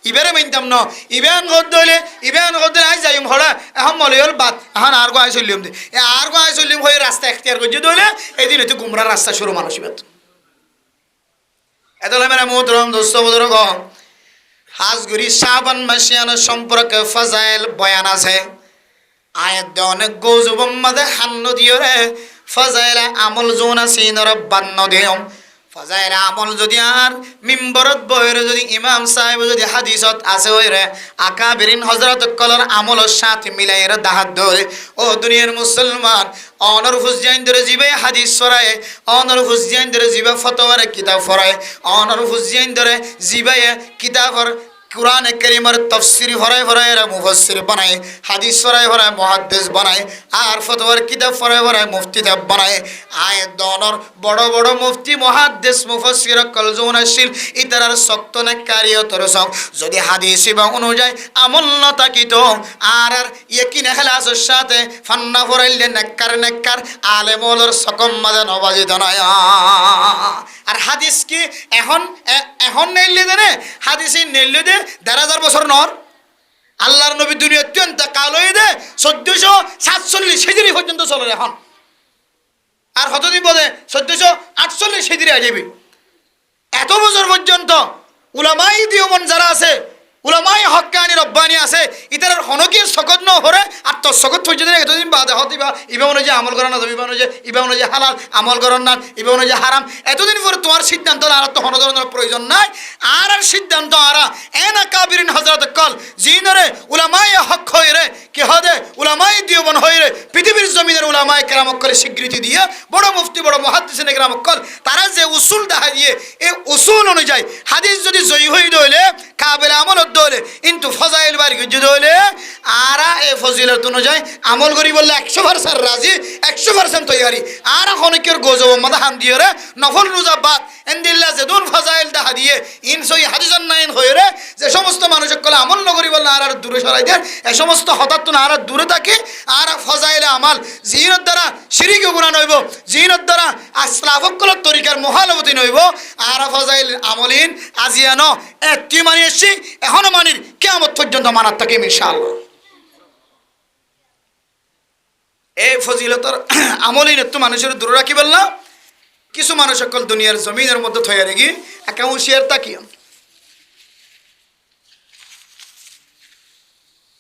ইবেরে মানতাম ন ইবেন গদ দইলে আই যাইম হড়া এখন মলিয়ল বাদ এখন আর গো আই চলিম দে আর গো আই চলিম হই রাস্তা এখতিয়ার করছি দইলে এদিন হইতে গুমরা রাস্তা শুরু মানুষ বেত এতলে মেরা মুহতরম দোস্ত বুজুর্গ হাজগুরি শাবান মাসিয়ান সম্পর্কে ফাজাইল বয়ান আছে আয়াত দে অনেক গৌজুবম মাঝে হান্ন দিও রে ফাজাইল আমল জোনা সিনর বান্ন দিও ফাজাইল আমল যদি আর মিম্বরত বইরে যদি ইমাম সাহেব যদি হাদিসত আছে হইরে আকাবিরিন হযরত কলর আমলের সাথে মিলাইরা দাহাত ধরে ও দুনিয়ার মুসলমান অনর হুজজাইন ধরে জিবে হাদিস ফরায় অনর হুজজাইন ধরে জিবে ফতোয়ার কিতাব ফরায় অনর হুজজাইন ধরে জিবে কিতাবর কুরআনে কারীমের তাফসীর ফরায় ফরায় এরা মুফাসসির বানায়, হাদিস ফরায় ফরায় মুহাদ্দিস বানায়, আর ফতোয়ার কিতাব ফরায় ফরায় মুফতি কিতাব বানায়। আয়াত দনর বড় বড় মুফতি মুহাদ্দিস মুফাসসির কলজুনাশীল ইতারার শক্ত না কারিয়তর সব যদি হাদিস বা অনুযায়ী আমল না তাকিত আর ইয়াকিন ইখলাসের সাথে ফান্না ফরাইলে নেককার আলেমুলর সকম মাঝে নবাজিত নয়। আর হাদিস কি এখন নেইলে দেনে হাদিসই নেইলে দে ১,৫০০ বছর নর আল্লাহর নবী দুনিয়া অত্যন্ত কাল হয়ে দে ১৪৪৭ হিজরি পর্যন্ত চলে এখন। আর কতদিন বলে ১৪৪৮ হিজরি আজীবী এত বছর পর্যন্ত উলামাই দিওমন যারা আছে উলামাই হক্কানি রব্বানি আছে ইতার হনকি সকত ন হরে আর তোর সকত পর্যন্ত এতদিন বাদে হতিবা ইবা অনুযায়ী আমল করার না ইবা অনুযায়ী হালাল আমল করার না ইবা অনুযায়ী হারাম এতদিন পরে তোমার সিদ্ধান্ত আর তো হন ধরনের প্রয়োজন নাই। আর সিদ্ধান্ত আরা এনা কাবিরিন হযরত কল জিনরে উলামাই হক হইরে কি হদে উলামাই দিওমন হইরে পৃথিবীর জমিনের উলামাই কেরামক করে স্বীকৃতি দিয়ে বড় মুফতি বড় মুহাদ্দিসিনে কেরামক কল তারা যে উসুল দেখা দিয়ে এই উসুল অনুযায়ী হাদিস যদি জয়ী হই দইলে কাবিল আমল দলে কিন্তু ফজাইল বাড়ি গিয়ে দলে আরা এ ফজিলত অনুযায়ী আমল করি বললে ১০০% রাজি ১০০% তৈরি। আর অনেকের গজব মাথা হাম দিয়ে রে নফল রোজা বাদ এন্দিল্লা যেদুন ফজাইল দেখা দিয়ে ইনসই হাদিসান নাইন হয়ে রে যে সমস্ত মানুষের কলে আমল নগরী বললে আর দূরে সরাই দেন এ সমস্ত হঠাৎ তো আর দূরে থাকে। আর ফজাইলে আমাল জিহিনের দ্বারা শিরিকে গুণা নইব জিহিনের দ্বারা আসলাফকলের তরিকার মহালবতী নইব। আর ফজাইল আমলিন আজিয়ানো একটি মানি এসছি এখনো মানির কিয়ামত পর্যন্ত মানার থাকে ইনশাআল্লাহ। এই ফজিলতর আমলিন একটু মানুষের দূরে রাখি বললাম কিছু মানুষ সকল দুনিয়ার জমিনের মধ্যে থয়ে রেখি একা হুঁশিয়ার তাকিয়ে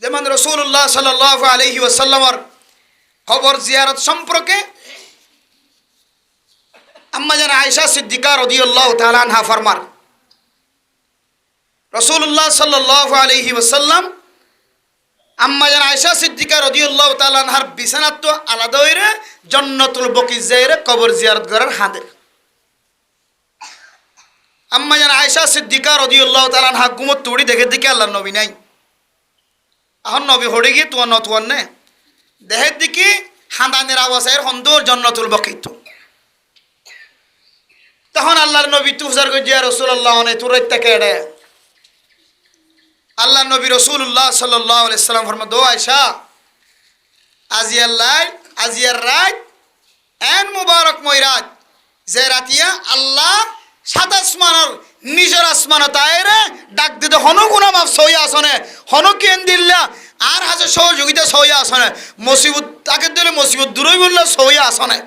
যেমন রাসূলুল্লাহ সাল্লাল্লাহু আলাইহি ওয়াসাল্লামের কবর জিয়ারত সম্পর্কে আম্মা জান আয়েশা সিদ্দিকা রাদিয়াল্লাহু তাআলা আনহা ফরমান রাসূলুল্লাহ সাল্লাল্লাহু আলাইহি ওয়াসাল্লাম আম্মা জান আয়েশা সিদ্দিকা রাদিয়াল্লাহু তাআলা আনহার বিছানাত তো আলাদা হইরে জান্নাতুল বকি যাইরে কবর জিয়ারত করার হাদের আম্মা জান আয়েশা সিদ্দিকা রাদিয়াল্লাহু তাআলা আনহা ঘুমত তুড়ি দেখে দিকে আল্লাহর নবী নাই এখন নবী হড়ে গিয়ে তোমার নতুন নে দেহের দিকে হাঁদানের আওয়াজের হন্দর জান্নাতুল বকি তো তখন আল্লাহর নবী তুজার গজিয়া রাসূলুল্লাহ অনে তুরাইতে কেড়ে আল্লাহ নবী রাসূলুল্লাহ সাল্লাল্লাহু আলাইহি সাল্লাম ফরমায় দো আয়েশা আজিয়ার রাত এন মুবারক ময়রাত যে রাতিয়া আল্লাহ সাত আসমানের নিজের আসমান তাইরে ডাক দিতে হন গুনাহ মাফ সইয়া আসনে হন কেন দিল্লা আর হাজে সহযোগিতা সইয়া আসনে মুসিবত তাকে দিলে মুসিবত দূরই বললা সইয়া আসনে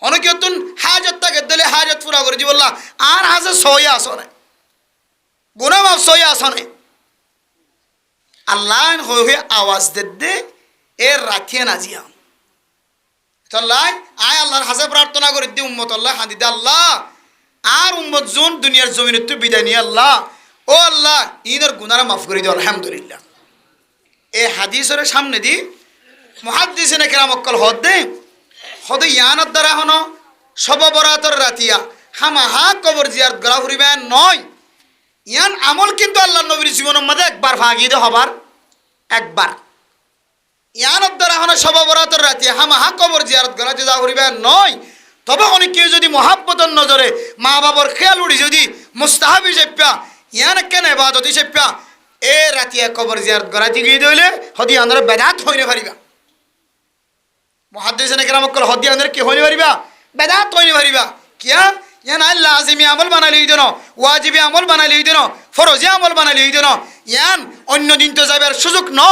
হন কি তুন হাজত তাকে দিলে হাজত পুরা করে দি বললা আর হাজে সইয়া আসনে গুনাহ মাফ সইয়া আসনে আল্লাহ হয়ে আওয়াজ দে এর রাখিয়ে নাজিয়া আল্লাহ আয় আল্লাহর হাজে প্রার্থনা করে দি উম্মত আল্লাহ হাদি দে আল্লাহ আর উম্মত জুন দুনিয়ার জমিনে তুই বিদায় নিয়ে আল্লাহ ও আল্লাহ ইদের গুনাহ মাফ করে দিও আলহামদুলিল্লাহ। এই হাদিসের সামনে দি মুহাদ্দিসিনে কেরাম অক্কল হদে ইয়ানত দ্বারা হন শব বরাতর রাতিয়া হামাহা কবর জিয়ারত করা হরিবে নয় ইয়ান আমল কিন্তু আল্লাহ নবীর জীবনের মধ্যে একবার ভাগিয়ে হবার একবার ইয়ানত দ্বারা হন শব বরাতর রাতিয়া হামাহা কবর জিয়ারত করা যা হরিবে নয়। তবে অনেক কেউ যদি মহাব্বতর নজরে মা বাবার খেয়াল উড়ি যদি মুস্তাহাব হিসেবে ইয়ান কেন ইবাদত হিসেবে এ রাতিয়া কবর জিয়ারত করা গিয়ে দিলে হদি আমরা বেদাত হইনে পারিবা মুহাদ্দিসিনে কেরাম কল হদি আমরা কি হইনে পারিবা বেদাত হইনে পারিবা কিয়া ইয়ান লাজিমি আমল বানালি দেন ওয়াজিবি আমল বানালি দেন ফরজি আমল বানালি দেন ইয়ান অন্য দিন তো যাবার সুযোগ ন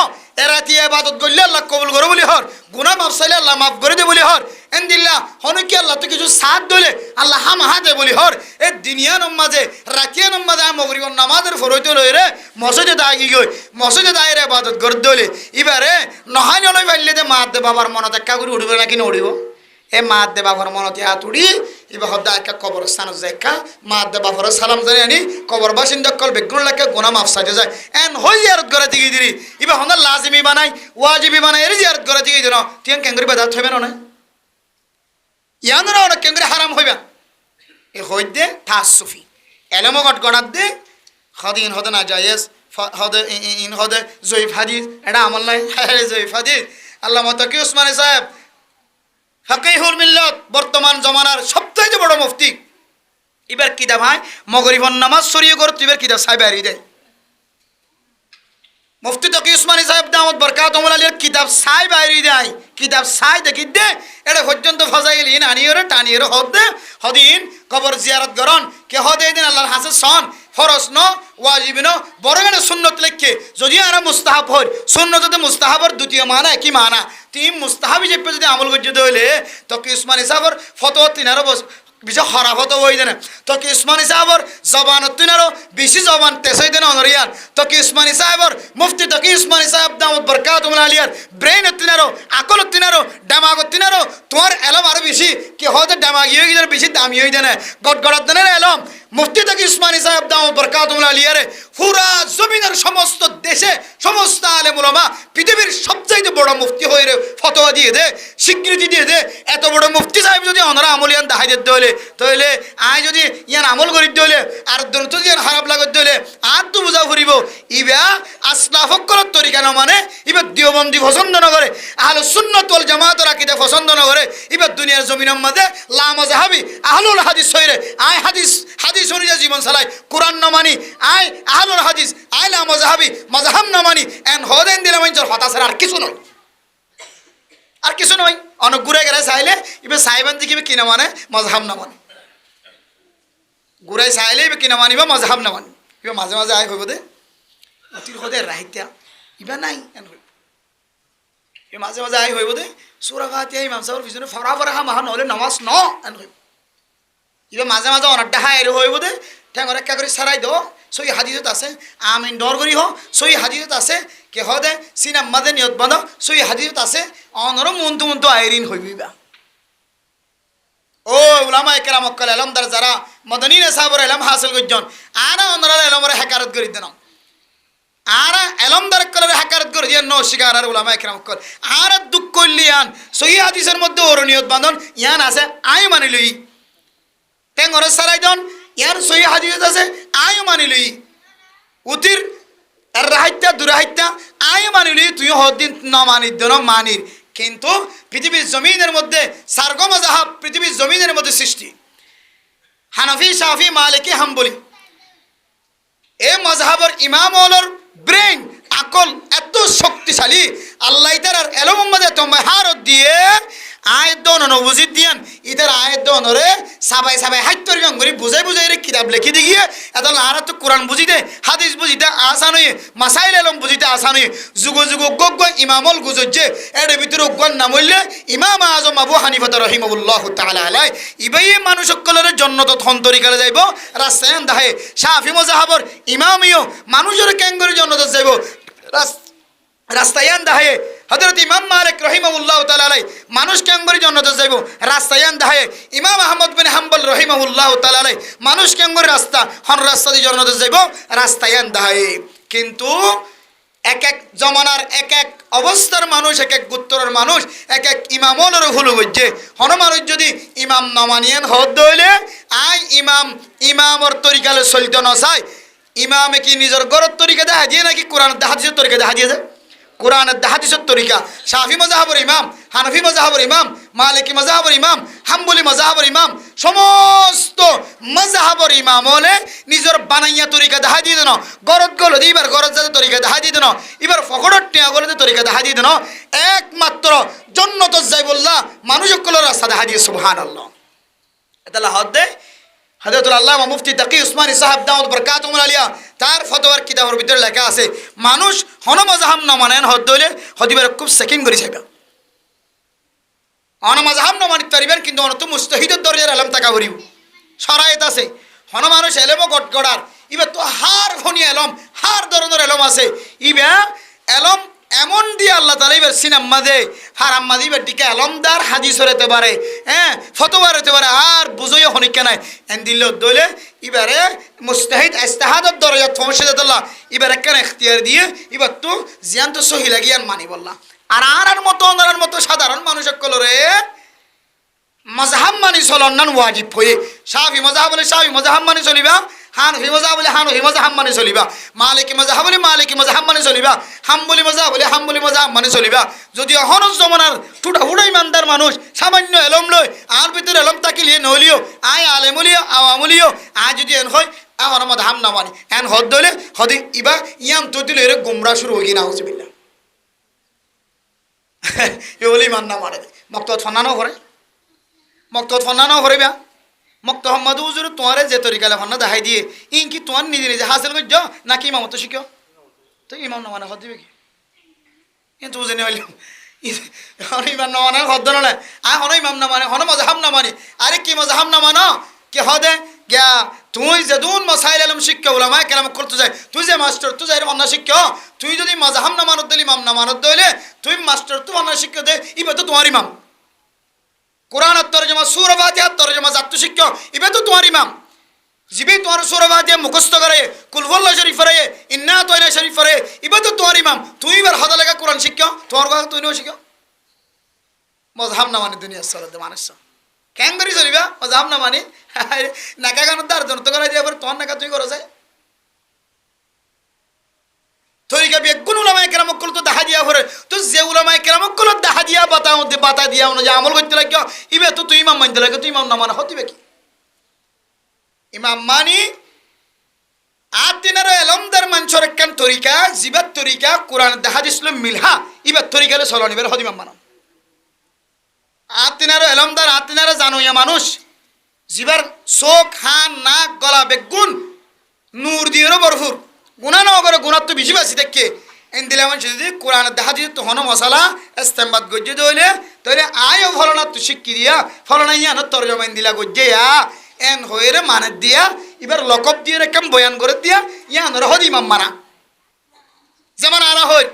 এরাতি ইবাদত করলে আল্লাহ কবুল করে বলি হর গুনাহ মাফ চাইলে আল্লাহ মাফ করে দে বলি হর এন্দিল্লাহ হনকি আল্লাহ তো কিছু সাথ দলে আল্লাহ হামাহা দে বলি হর এ দুনিয়া নমাজে রাতিয়া নমাজে মগরিব নামাজের ফরইতে লই রে মসজিদে দাগি গই মসজিদে দাইরে ইবাদত করে দলে এবারে নহাই নলই বাইলে দে মা দে বাবার মনত একা করে উড়বে নাকি না উড়িব এ মা দে বাবার মনতে হাত উড়ি এবার হদ্দা একা কবরস্থান যাইকা মা দে বাবার সালাম জানি আনি কবর বাসিন্দা কল বেগুন লাগে গুনাহ মাফ চাইতে যায় এন হই জিয়ারত করে দিগি দিরি এবার হন্দা লাজিমি বানাই ওয়াজিবি বানাই এর জিয়ারত করে দিগি দিন তিয়ান কেঙ্গরি বেদাত হইবে না ইয়ানরা অনেক কেঙ্গরি হারাম হইবে এ হইতে তাসুফি এলমগট গণাত দে খদিন হতে না জায়েজ হদে ইন হদে জয়ীফ হাদিস এটা আমল নাই জয়ীফ হাদিস আল্লামা তকি উসমানী সাহেব ফাকিহুল মিল্লাত বর্তমান জমানার সবচাইতে বড় মুফতি এবার কিতাব হয় মগরিবন নামাজ সরিয়ে করতে এবার কিতাব সাহেব হারিয়ে দেয় মুফতি তকি উসমানী সাহেব দামত বরকাতুল আলিয়ার কিতাব সাহেব হারিয়ে দেয় কিতাব সাই দেখি দে এটা পর্যন্ত ফজাইল ইন আনিয়রে টানিয়রে হদ দে হদিন কবর জিয়ারত করন কে হদে দিন আল্লাহর হাসে সন ফরজ ন ওয়াজিব ন বড়গানে সুন্নত লেখকে যদি আর মুস্তাহাব হয় সুন্নত যদি মুস্তাহাবর দ্বিতীয় মানা কি মানা তিন মুস্তাহাবি যে যদি আমল করতে হইলে তকি উসমানী সাহেবর ফতোয়া তিনারো বিষয় খারাপ হতো ওই দেন তকি উসমানী সাহেবর জবান তিনারো বেশি জবান তেসাই দেন অনরিয়ান তকি উসমানী সাহেবর মুফতি তকি উসমানী সাহেব দামত বরকাতুল আলিয়ার ব্রেন তিনারো আকল তিনারো ডামাগ তিনারো তোমার এলম আরো বেশি কি হয়তো ডামাগি হয়ে গেছে বেশি দামি হয়ে দেন গড়গড়ার দেনের এলম মুফতি তকি উসমানী সাহেব দামত বরকাতুল আলিয়ারে পুরা জমিনের সমস্ত দেশে সমস্ত আলেম উলামা পৃথিবীর সবচাইতে বড় মুফতি হয়ে ফতোয়া দিয়ে দে স্বীকৃতি দিয়ে দে এত বড় মুফতি সাহেব যদি অনরা আমলিয়ান দেখাই দিতে হলে তাহলে আয় যদি ইয়ান আমল করি দিলে আর দ্রুত ইয়ান খারাপ লাগত দিলে আর তো বুঝা ফুরিব ইবা আসলাফকর তরিকা না মানে ইবা দিওবন্দি পছন্দ না করে আহলে সুন্নাত ওয়াল জামাতের আকীদা পছন্দ না করে ইবা দুনিয়ার জমিনের মধ্যে লা মাযহাবি আহলুল হাদিস হইরে আয় হাদিস অনুযায়ী জীবন চালাই কোরআন না মানি আয় আহলুল হাদিস আয় লা মাযহাবি মাযহাব না মানি এন হদেন দিলে মানুষের হতাশার আর কিছু নয় আর কিছু নয় অনেক ঘুরে গেলে চাইলে এবার সাহেবান দিকে কিনা মানে মজহাব না মানে ঘুরাই চাইলে এবার কিনা মানিবা মজহাব না মানি এবার মাঝে মাঝে আয় হইব দে অতির হদে রাহিত্যা এবার নাই এন হইব এবার মাঝে মাঝে আয় হইব দে সুরা ফাতিহা ইমাম সাহেবের পিছনে ফরা ফরা মাহা নহলে নামাজ ন এন হইব এবার মাঝে মাঝে অনেকটা হাই হইব দে ঠেঙর একা করে সারাই দো সই হাদিসত আছে আমিন ডর করি হ সই হাদিসত আছে কে হদে সিনাম মাদে নিয়ত বাঁধ সই হাদিসত আছে অনর মন্তু মন্তু আইরিন হইবিবা ও উলামা একরাম অক্কাল আলমদার যারা মদনী সাহাবর এলম হাসিল করছেন আরা অনরা এলমরে হেকারত করে দেন আরা এলমদার কলরে হেকারত করে দিয়ে নশিকার আর উলামা একরাম অক্কাল আরা দুঃখ করলিয়ান সই হাদিসের মধ্যে ওর নিয়ত বাঁধন ইয়ান আছে আই মানি লই ঠেঙরে সারাই দন ইয়ার সই হাদিস আছে আয় মানিলি উতির আর রাহিত্যা দুরাহিত্যা আয় মানিলি তুই হদিন না মানির দেন মানির কিন্তু পৃথিবীর জমিনের মধ্যে সার্গ মাযহাব পৃথিবীর জমিনের মধ্যে সৃষ্টি হানাফি শাফি মালিকি হাম্বলি এ মাযহাবের ইমাম হলর ব্রেন আকল এত শক্তিশালী আল্লাহ তার এলম মধ্যে তোমায় হার দিয়ে আয়াত দন বুঝি দিয়ান ইতার আয়াত দনরে সাবাই সাবাই হাইতর গঙ্গরি বুঝাই বুঝাই রে কিতাব লিখি দি গিয়ে এত আর তো কোরআন বুঝিতে হাদিস বুঝিতে আসান হয়ে মাসাইল এলম বুঝিতে আসান হয়ে যুগ যুগ গগ ইমামল গুজছে এর ভিতরে উগ্গন নাম হইলে ইমাম আজম আবু হানিফা রাহিমাহুল্লাহু তাআলা আলাই ইবাই মানুষ সকলের জন্নত থন্তরিকালে যাইব রাস্তায়ান দাহে শাফি মাযহাবর ইমামিও মানুষের কেঙ্গরি জন্নত যাইব রাস্তায়ান দাহে হযরত ইমাম মালিক রাহিমাহুল্লাহু তাআলা আলাই মানুষ কেঙ্গরি জন্নতে যাইব রাস্তায়ান দাহে ইমাম আহমদ বিন হাম্বল রাহিমাহুল্লাহু তাআলা আলাই মানুষ কেঙ্গরি রাস্তা হন রাস্তা দি জন্নতে যাইব রাস্তায়ান দাহে কিন্তু এক এক জমানার এক এক অবস্থার মানুষ এক এক গোত্রের মানুষ এক এক ইমামলের ভুল বুঝছে হন মানুষ যদি ইমাম না মানিয়েন হদ হইলে আই ইমামর তরিকালে চলিত না চাই ইমামে কি নিজের গরর তরিকা দেখা দিয়ে নাকি কোরআন হাদিসের তরিকা দেখা দিয়েছে কোরআন হাদিসের তরিকা শাফি মাযহাবের ইমাম হানাফি মাযহাবের ইমাম মালিকি মাযহাবের ইমাম হাম্বলি মাযহাবের ইমাম সমস্ত মাযহাবের ইমাম হলে নিজের বানাইয়া তরিকা দেখা দিয়ে দেন গরত গলে এবার গরত যাতে তরিকা দেখা দিয়ে দেন এবার ফকড়র টিয়া গলে তরিকা দেখা দিয়ে দেন একমাত্র জন্নত যাইবুল্লাহ মানুষ সকলের রাস্তা দেখা দিয়ে সুবহানাল্লাহ এটা হদ দেয় হযরতুল আল্লামা মুফতি তাকি উসমানী সাহেব দাউদ বরকাতুল আলিয়া তার ফতোয়ার কিতাবের ভিতরে লেখা আছে মানুষ হন মাযহাব না মানেন হদ হইলে হদিবার খুব সেকিং করি যাবে হন মাযহাব না মানিত পারিবেন কিন্তু অনত মুস্তাহিদের দরজার আলম তাকা করিব শরায়েত আছে হন মানুষ এলেমও গড়গড়ার ইবা তো হার খনি এলম হার ধরনের এলম আছে ইবা এলম এমন দিয়ে আল্লাহ তাআলা এবার সিনেমা দে হারাম মাদিবার দিকে আলমদার হাদিস হতে পারে হ্যাঁ ফতোয়া হতে পারে আর বুঝইও হনিকা নাই এন দিল দইলে এবারে মুস্তাহিদ ইস্তিহাদত দরজা পৌঁছে দিল্লা এবার একখানে ইখতিয়ার দিয়ে এবার তো জিয়ান তো সহি লাগিয়ান মানি বললা আর মতো সাধারণ মানুষ সকলরে মাযহাব মানি চলন নান ওয়াজিব হয়ে শাফি মাযহাব বলে শাফি মাযহাব মানি চলিবা হানফি মজাব বলে হানফি মজাব মানে চলিবা, মালিকি মজাব বলে মালিকি মজাব মানে চলিবা, হাম্বলি মজাব বলে হাম্বলি মজাব মানে চলিবা। যদি অহনজ জমানার টুটা ফুটা ইমানদার মানুষ সামান্য এলম লয় আর ভিতরে এলম তাকিলিয়ে নহলিও আয় আলেমলিও আওয়ামলিও আয় যদি এন হয় এখন আমাদের হাম না মানে এন হদ দলে হদি ইবা ইয়াম তো দিলে এর গুমরা শুরু হয়ে না হসবিল্লা এ বলে ইমান না মানে মক্তত ফন্নানো করে মক্তত ফন্নানো করে বা মক্ত হম্মদ হুজুর তোমারে যে তরিকালে ফন্না দেখাই দিয়ে ইন কি তোমার নিজে নিজে হাসিল করছ নাকি ইমামত শিখো তো ইমাম না মানে হদ দিবে কি কিন্তু বুঝে নিয়ে ইমান না মানে হদ না আয় হন ইমাম না মানে হন মজাহাব না মানে আরে কি মজাহাব না মানো কে হদে গিয়া তুই যে দুন মসাইল আলম শিক্ষা ওলামায় কেরাম করতে যায় তুই যে মাস্টার তুই যাই অন্য শিক্ষা তুই যদি মজাহাব না মানত দিলি ইমাম না মানত দিলে তুই মাস্টার তুই অন্য শিক্ষা দে ইবে তো তোমার ইমাম কোরআন তরজমা সূরা ফাতিহা তরজমা জাতু শিক্ষা ইবে তো তোমার ইমাম জিবে তোমার সূরা ফাতিহা মুখস্থ করে কুল হুয়াল্লাহ শরীফ পড়ে ইন্না আতাইনা শরীফ পড়ে ইবে তো তোমার ইমাম তুই এবার হদা লাগা কোরআন শিক্ষা তোমার কথা তুই নিও শিক্ষা মজাহাব না মানে দুনিয়া চলতে মানুষ কেন করি চলিবা মজাহাব না মানে নাকা গানোর দ্বার জন তো করাই দিয়া পরে তোমার নাকা তুই করো যায় তরিকা বেগুন উলামায়ে কেরামক কল তো দেখা দিয়া পরে তো যে উলামায়ে কেরামক কল দেখা দিয়া বাতা দিয়া অনুযায়ী আমল করতে লাগিও ইবে তো তুই ইমাম মানতে লাগে তুই ইমাম না মানে হতিবে কি ইমাম মানি আদিনার এলমদার মানুষের একখান তরিকা জিবাত তরিকা কোরআন দেখা দিছিল মিলহা ইবার তরিকালে চলনি বের হদি ইমাম মানো আদিনার এলমদার আদিনারে জানুইয়া মানুষ জিবার চোখ হান নাক গলা বেগুন নূর দিয়েও ভরপুর গুণা না করে গুণার তো বেশি বাসি দেখে এন দিলে মানুষ যদি কোরআন দেখা দিয়ে তো হন মশালা ইস্তেমবাদ গজ্জে দইলে তাহলে আয়ও ফলনা তো শিক্ষি দিয়া ফলনা ইয়ানো তরজমাইন দিলা গজ্জে এন হয়ে রে মানে দিয়া এবার লকব দিয়ে রেখে বয়ান করে দিয়া ইয়ানোর হদ ইমাম মানা যেমন আনা হয়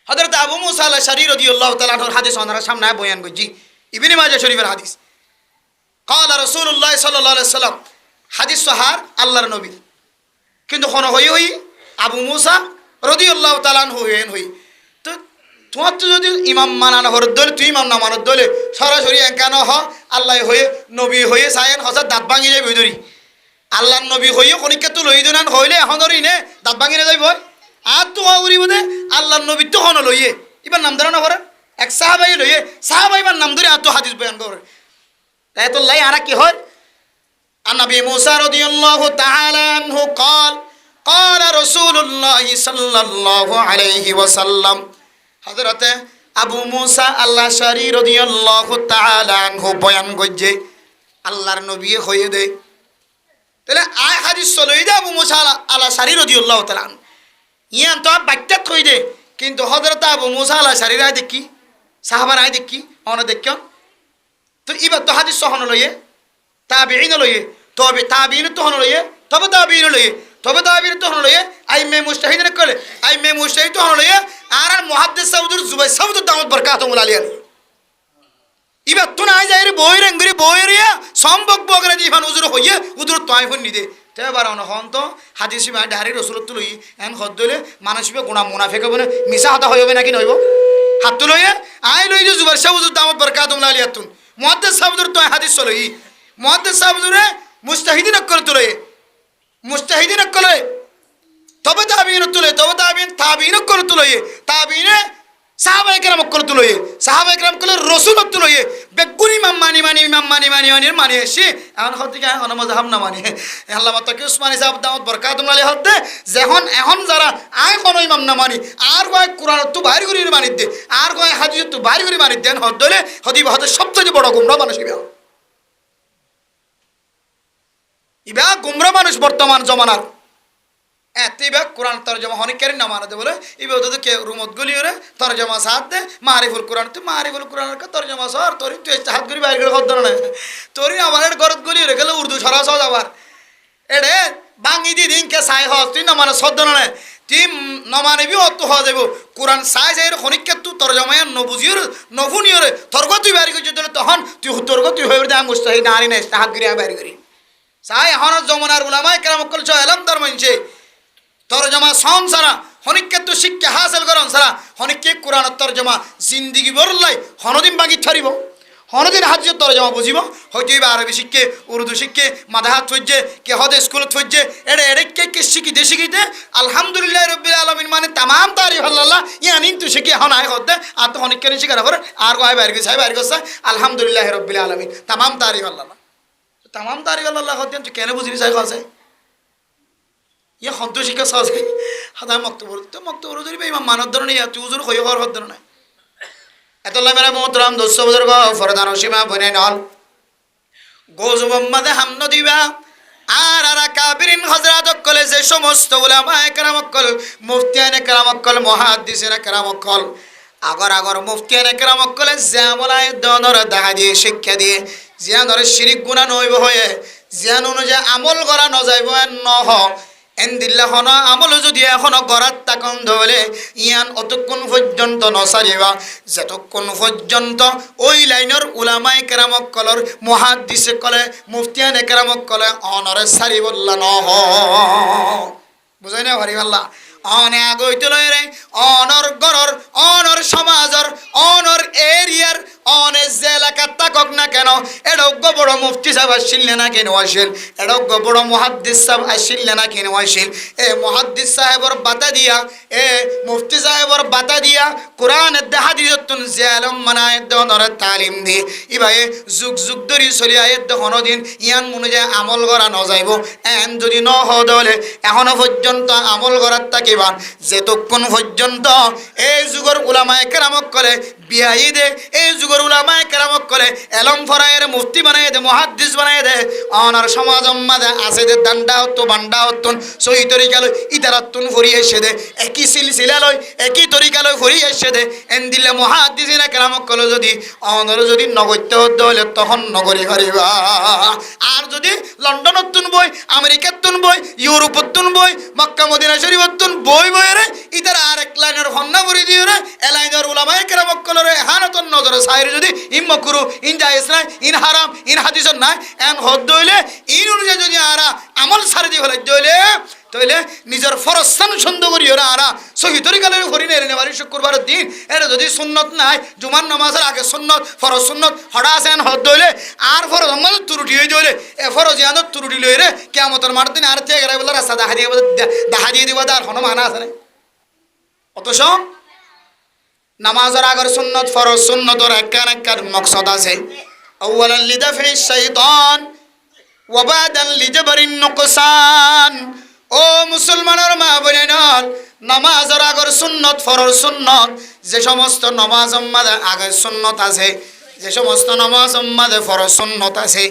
হযরত আবু মুসা আল-আশআরী রাদিয়াল্লাহু তাআলা আনহুর হাদিস ওনারা সামনে বয়ান করছি ইবনে মাজাহ শরীফের হাদিস قال رسول الله صلى الله عليه وسلم হাদিস সাহার আল্লাহর নবী কিন্তু কোন হই আবু মুসা রাদিয়াল্লাহু তাআলা আনহু হই তো তোমার তো যদি ইমাম মানানো হর দলে তুই ইমাম না মানত দলে সরাসরি একানো হ আল্লাহ হয়ে নবী হয়ে সায়েন হসার দাঁত ভাঙি যাই বইদরি আল্লাহর নবী হইও কনিকে তো লই দিনান হইলে এখন ধরি নে দাঁত ভাঙি না যাইব আর তো হউরি বদে আল্লাহর নবী তো হন লইয়ে ইবার নাম ধরা না করে এক সাহাবাই লইয়ে সাহাবাইবার নাম ধরে আর তো হাদিস বয়ান করে তাই তো লাই আরা কি হয় النبي موسى رضي الله تعالى عنه قال رسول الله صلى الله عليه وسلم حضرت আবু মুসা আল-আশআরী রাদিয়াল্লাহু তাআলা আনহু বয়ান করছে আল্লাহর নবী হয়ে দে তাহলে আয় হাদিস চলই দে আবু মুসা আল-আশআরী রাদিয়াল্লাহু তাআলা ইয়ান তো বাক্যা কই দে কিন্তু হযরত আবু মুসা আল-আশআরী রায় দেখি সাহাবা রায় দেখি অন দেখো তো ইবার তো হাদিস সহন লইয়ে তাবিঈন লইয়ে তবে তাবিঈন তো হন লইয়ে তবে তাবিঈন লইয়ে তবে তাবিঈন তো হন লইয়ে আইমে মুজতাহিদিন কলে আইমে মুজতাহিদ তো হন লইয়ে আর মুহাদ্দিস সাউদুর জুবাই সাউদুর দাওয়াত বরকাতুহুল আলিয়া ইবা তো না যায় রে বই রঙ্গরি বই রিয়া সম্ভব বগরে দিফান হুজুর হইয়ে হুজুর তাইফুন নিদে তেবার অন হন তো হাদিস মা ডাইরেক্ট রাসূলত লই এন হদ্দলে মানসিবে গুনাহ মুনাফিক হবে না মিছা হতা হইবে নাকি নইব হাত লইয়ে আই লই যে জুবাই সাউদুর দাওয়াত বরকাতুহুল আলিয়াতুন মুহাদ্দিস সাউদুর তো হাদিস লই মুহাদ্দিস সাউদুরে মুজতাহিদিন করে তুলে মুজতাহিদিন করে তবে তাবিঈন তুলে তবে তাবিঈন করে তুলে তাবিঈনে সাহাবায়ে কেরাম করে তুলে সাহাবায়ে কেরাম করে রাসূল তুলে বেগুনি ইমাম মানি মানে এসে এখন হদিকে এখন মজাহাব না মানে আল্লামা তাকি উসমানী সাহেব দাওয়াত বরকাতুহুল আলাইহি হদ্দে যখন এখন যারা আয় কোন ইমাম না মানি আর কয় কোরআন তো বাইরে করে মানি দে আর কয় হাদিস তো বাইরে করে মানি দেন হদ্দলে হদিবা হদে সবচেয়ে বড় গুমরা মানুষ ইবা গুমরা মানুষ বর্তমান জমানার এতিবা কোরআন তরজমা হনিকের না মানাতে বলে ইবা তো কে রুমত গলিয়রে তরজমা সাথে মারিফুল কোরআন তো মারিফুল কোরআনের কা তরজমা সর তোরি তুই হাত গরি বাইরে করে হদ্দর না তোরি আমার গরত গলিয়রে গেলে উর্দু ছড়া সহজ আবার এডে বাঙ্গি দি দিন কে সাই হস তুই না মানে সদ্দ না তুই নমানিবি অত হওয়া যাব কোরআন সাই যাই হনিকে তুই তরজমায় নবুজিয়র নফুনিয়রে তর্ক তুই বাইরে করে যদি তখন তুই তর্ক তুই হয়ে দে মুস্তাহিদ নারী না হাত গরি বাইরে করি সাই এখন জমানার উলামায়ে কেরাম কল এলাম তার মানছে তরজমা সম সারা হনিকে তো শিক্ষা হাসিল করন সারা হনিকে কোরআন তরজমা জিন্দিগি বরলাই হনদিন বাগি ছাড়িব হনদিন হাজির তরে জমা বুঝিব হয়তো এবার আরবি শিখে উর্দু শিখে মাদাহাত ফজ্জে কে হদে স্কুলত ফজ্জে এড়ে এড়ে কে শিখিতে শিখিতে আলহামদুলিল্লাহ রব্বিল আলামিন মানে তামাম তারিফ আল্লাহ ইয়ানিন তু শিখে হন আয় হতে আর তো অনেক কেন শিখার পরে আর কয় বাইরে গেছে বাইরে গেছে আলহামদুলিল্লাহ রব্বিল আলামিন তামাম তারিফ আল্লাহ তামাম তারিফ আল্লাহ হতে তুই কেন বুঝবি চাই আছে ইয়ে হদ্দ শিখে সহজে হাদা মক্তবর তো মক্তবর যদি ইমাম মানব ধরনের ইয়া তুই উজুর হয়ে হওয়ার হদ্দ না এতলা মেরা মোহতরাম দোস্ত বুজুর্গ ফরদান সীমা বনে নল গোজ মোহাম্মদে হামদ দিবা আর আরা কাবিরিন হযরত কলে যে সমস্ত উলামায়ে কেরাম কল মুফতিয়ানে কেরাম কল মুহাদ্দিসিনে কেরাম কল আগর আগর মুফতিয়ানে কেরাম কলে জামলায় দনর দেখা দিয়ে শিক্ষা দিয়ে জিয়ানর শিরিক গুনাহ নইব হয়ে জিয়ান অনুযায়ী আমল করা ন যাইব নহ এন্দিল্লা হন আমল যদি এখনো গড়াত তাকন ধরে ইয়ান অতক্ষণ পর্যন্ত নসারিবা যতক্ষণ পর্যন্ত ওই লাইনের উলামায়ে কেরামক কলর মুহাদ্দিসে কলে মুফতিয়ানে কেরামক কলে অনরে সারিবল্লা নহ বুঝাই না ভারি আল্লাহ অনে আগইতে লয় রে অনর গরর অনর সমাজর অনর এরিয়ার অনে যে এলাকার তাকক না কেন এডগ্য বড় মুফতি সাহেব আসিল না কেন আসিল এডগ্য বড় মুহাদ্দিস সাহেব আসিল না কেন আসিল এ মুহাদ্দিস সাহেবর বাতা দিয়া এ মুফতি সাহেবর বাতা দিয়া কোরআনের হাদিসতুন জালম মানায় দনর তালিম দি ইবাই যুগ যুগ ধরি চলি আয়ের হনদিন ইয়ান অনুযায়ী আমল করা ন যাইব এন যদি ন হদলে এখনো পর্যন্ত আমল করার তাকিবান যেতক্ষণ পর্যন্ত এই যুগর উলামায়ে কেরামক করে বিয়াই দে এই যুগর উলামায়ে কেরামক করে এলম ফরায়ের মুফতি বানাই দে মুহাদ্দিস বানাই দে অনার সমাজ মাঝে আছে দে দান্ডা হতো বান্ডা হতন সহি তরিকা লই ইতারাতুন ফরিয়ে এসে দে একই সিলসিলা লই একই তরিকা লই ফরিয়ে এসে দে এন দিলে মুহাদ্দিসিনা কেরামক কলে যদি অনর যদি নগত্য হতে হলে তখন নগরী পারিবা আর যদি লন্ডনতুন বই আমেরিকাতুন বই ইউরোপতুন বই মক্কা মদিনা শরীফতুন বই বইরে ইতার আরেক লাইনের হন্না ভরি দিয়ে রে এলাইনের উলামায়ে কেরামক কলে হানাতন নজরে সাইরে যদি ইম্মকুরু ইন জায়েজ নাই ইন হারাম ইন হাদিস নাই এন হদ হইলে ইন অনুযায়ী যদি আরা আমল সারি দি হলে দইলে তইলে নিজের ফরজ স্থান সন্দেহ করি ওরা আরা সহি তরিকালে ভরি নেই নেবারি শুক্রবারের দিন এটা যদি সুন্নত নাই জুমার নামাজের আগে সুন্নত ফরজ সুন্নত হড়া আছে এন হদ হইলে আর ফরজ আমাদের ত্রুটি হয়ে দইলে এ ফরজ ইয়ানত ত্রুটি লই রে কিয়ামতের মাঠ দিন আর থেকে গেলে বলে রাস্তা দেখা দিয়ে দিবা তার হনো মানা আছে না অথচ নামাজের আগের সুন্নত ফরজ সুন্নতর একখান একখান মকসদ আছে আউয়ালান লিদাফি শাইতান ওয়া বাদান লিজবরিন নুকসান ও মুসলমানের মা বোনেরা নামাজের আগের সুন্নত ফরজ সুন্নত যে সমস্ত নামাজ মাঝে আগের সুন্নত আছে যে সমস্ত নামাজ মাঝে ফরজ সুন্নত আছে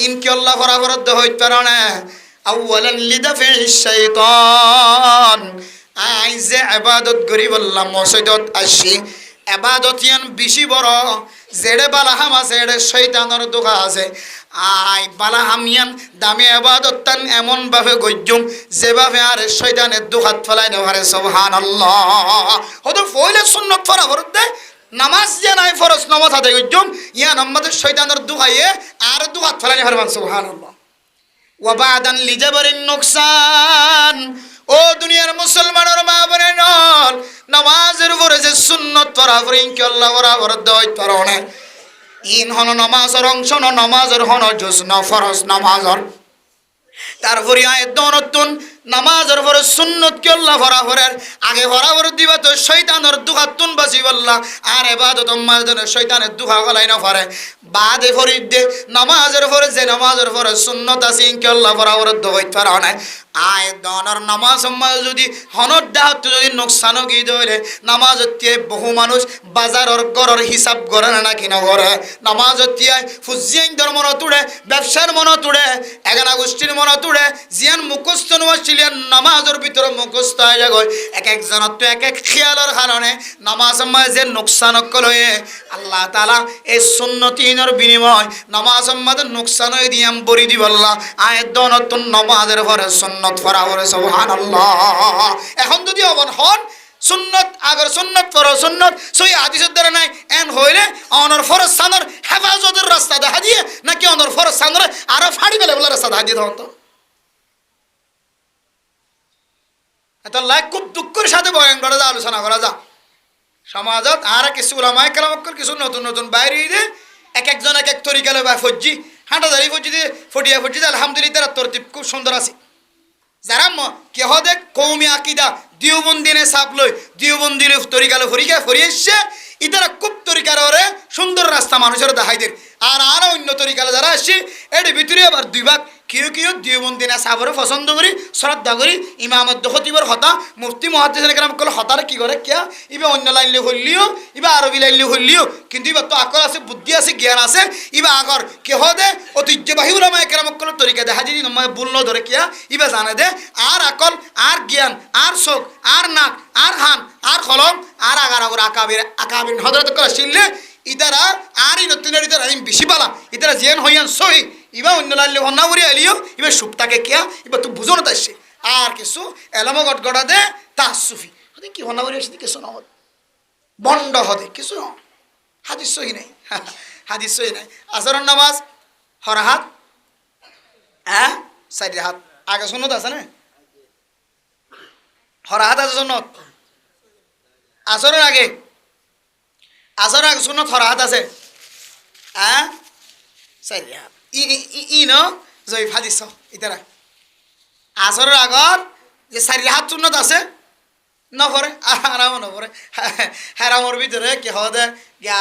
ইনকি আল্লাহ ফরাফরদ হইতে পারে না আউয়ালান লিদাফি শাইতান আই যে ইবাদত করি বললাম মসজিদত আসি ইবাদত ইয়ান বেশি বড় যেড়ে বালাহাম আছে এড়ে শয়তানের দোকা আছে আই বালাহাম ইয়ান দামি ইবাদত তান এমন ভাবে গজ্জুম যেভাবে আর শয়তানের দোকাত ফেলাই না পারে সুবহানাল্লাহ হয়তো ফয়লে সুন্নত ফরাফরদ দে নামাজ যে নাই ফরজ নামাজ আদায় গজ্জুম ইয়ান আমাদের শয়তানের দোকায়ে আর দোকাত ফেলাই না পারে সুবহানাল্লাহ ওয়া বাদান লিজাবরিন নুকসান ও দুনিয়ার মুসলমানের মা বোনের নল নামাজের উপরে যে সুন্নত ফরাফর ইনকি আল্লাহ বরাবর দইত পারনে ইন হন নামাজের অংশ ন নামাজের হন জুজ ন ফরজ নামাজের তারপরে আয়াত দনতুন নামাজের পরে সুন্নত কি আল্লাহ বরাবরের আগে বরাবর দিবা তো শয়তানের দুখাতুন বাঁচিব আল্লাহ আর ইবাদত মাঝে শয়তানের দুখা গলাই না পারে বাদে ফরিদ দে নামাজের পরে যে নামাজের পরে সুন্নত আছে ইনকি আল্লাহ বরাবর দইত পারনে আয় দনর নামাজ যদি হনর দাহত যদি নোকসানও গিয়ে ধরে নামাজতে বহু মানুষ বাজারর গড়র হিসাব করে না কিনা করে নামাজতে ফুজিয়ান ধর্ম তুড়ে ব্যবসার মন তুড়ে এগানা গোষ্ঠীর মন তুড়ে জিয়ান মুখস্থ নছিলেন নামাজের ভিতরে মুখস্থ হয়ে যায় এক একজনের তো এক এক খেয়ালের কারণে নামাজ যে নোকসান কলয়ে আল্লাহ তালা এই সুন্নতিনের বিনিময় নামাজ নোকসান হয়ে দিয়াম বরি দিব আল্লাহ আয় দনতুন নামাজের পরে সুন্নত সুবহানাল্লাহ এখন যদি অবন হন সুন্নত আগর সুন্নত ফরজ সুন্নত সই হাদিসের দ্বারা নাই এন হইলে অনর ফরজ সানর হেফাজতের রাস্তা দেখা দিয়ে নাকি অনর ফরজ সানর আরো ফাড়ি বেলে বলে রাস্তা দেখা দিয়ে তখন তো এত লাইক খুব দুঃখের সাথে বয়ান করা যা আলোচনা করা যা সমাজত আর কিছু উলামায়ে কেরাম কিছু নতুন নতুন বাইরে দিয়ে এক একজন এক এক তরিকালে বা ফজ্জি হাঁটাদারি ফজ্জি দিয়ে ফটিয়া আলহামদুলিল্লাহ তারা তরতিব খুব সুন্দর আছে যারা কেহ দেখ কৌমি আকিদা দিওবন্দিনে সাপ লই দিওবন্দিলে তরিকালে ফরিয়ে এসছে ইতারা খুব তরিকার ওরে সুন্দর রাস্তা মানুষের দেখাইদের আর অন্য তরিকালে যারা আসছে এর ভিতরে আবার দুই ভাগ কেউ দিওবন্দিনে সাপরে পছন্দ করি শ্রদ্ধা করি ইমামত খতিবর হতা মুফতি মুহাদ্দিস কেরাম কল হতার কি করে কিয়া ইবা অন্য লাইনলে হইলিও ইবা আরবি লাইনলে হইলিও কিন্তু ইবা তো আকল আছে বুদ্ধি আছে জ্ঞান আছে ইবা আগর কেহ দে ঐতিহ্যবাহী উলামায়ে কেরাম কল তরিকা দেখা যদি ভুল ন ধরে কিয়া ইবা জানে দে আর আকল আর জ্ঞান আর চোখ আর নাক আর হান আর কলম আর আগর আকাবির হযরত কল শিললে ইতারা আর ই নতুন ইতারা বেশি বালা ইতারা জেন হইয়ান সহি ইবা অন্য লাইনলে হন্না করি আলিও ইবা সুপটাকে কিয়া ইবা তো বুঝো না তাইছে আর কিছু এলামো গটগড়া দে তাসুফি হতে কি হন্না করি আসি কিছু নহত বন্ড হতে কিছু ন হাদিস সহি নাই হাদিস সহি নাই আসরের নামাজ হরহাত হ্যাঁ চারি হাত আগে সুন্নত আছে না হরহাত আছে সুন্নত আসরের আগে সুন্নত হরহাত আছে হ্যাঁ চারি হাত ই ন জয়ীফ হাদিস ইতারা আসরের আগত যে চারি হাত সুন্নত আছে নপরে আরামও নপরে হেরামর ভিতরে কি হদে গিয়া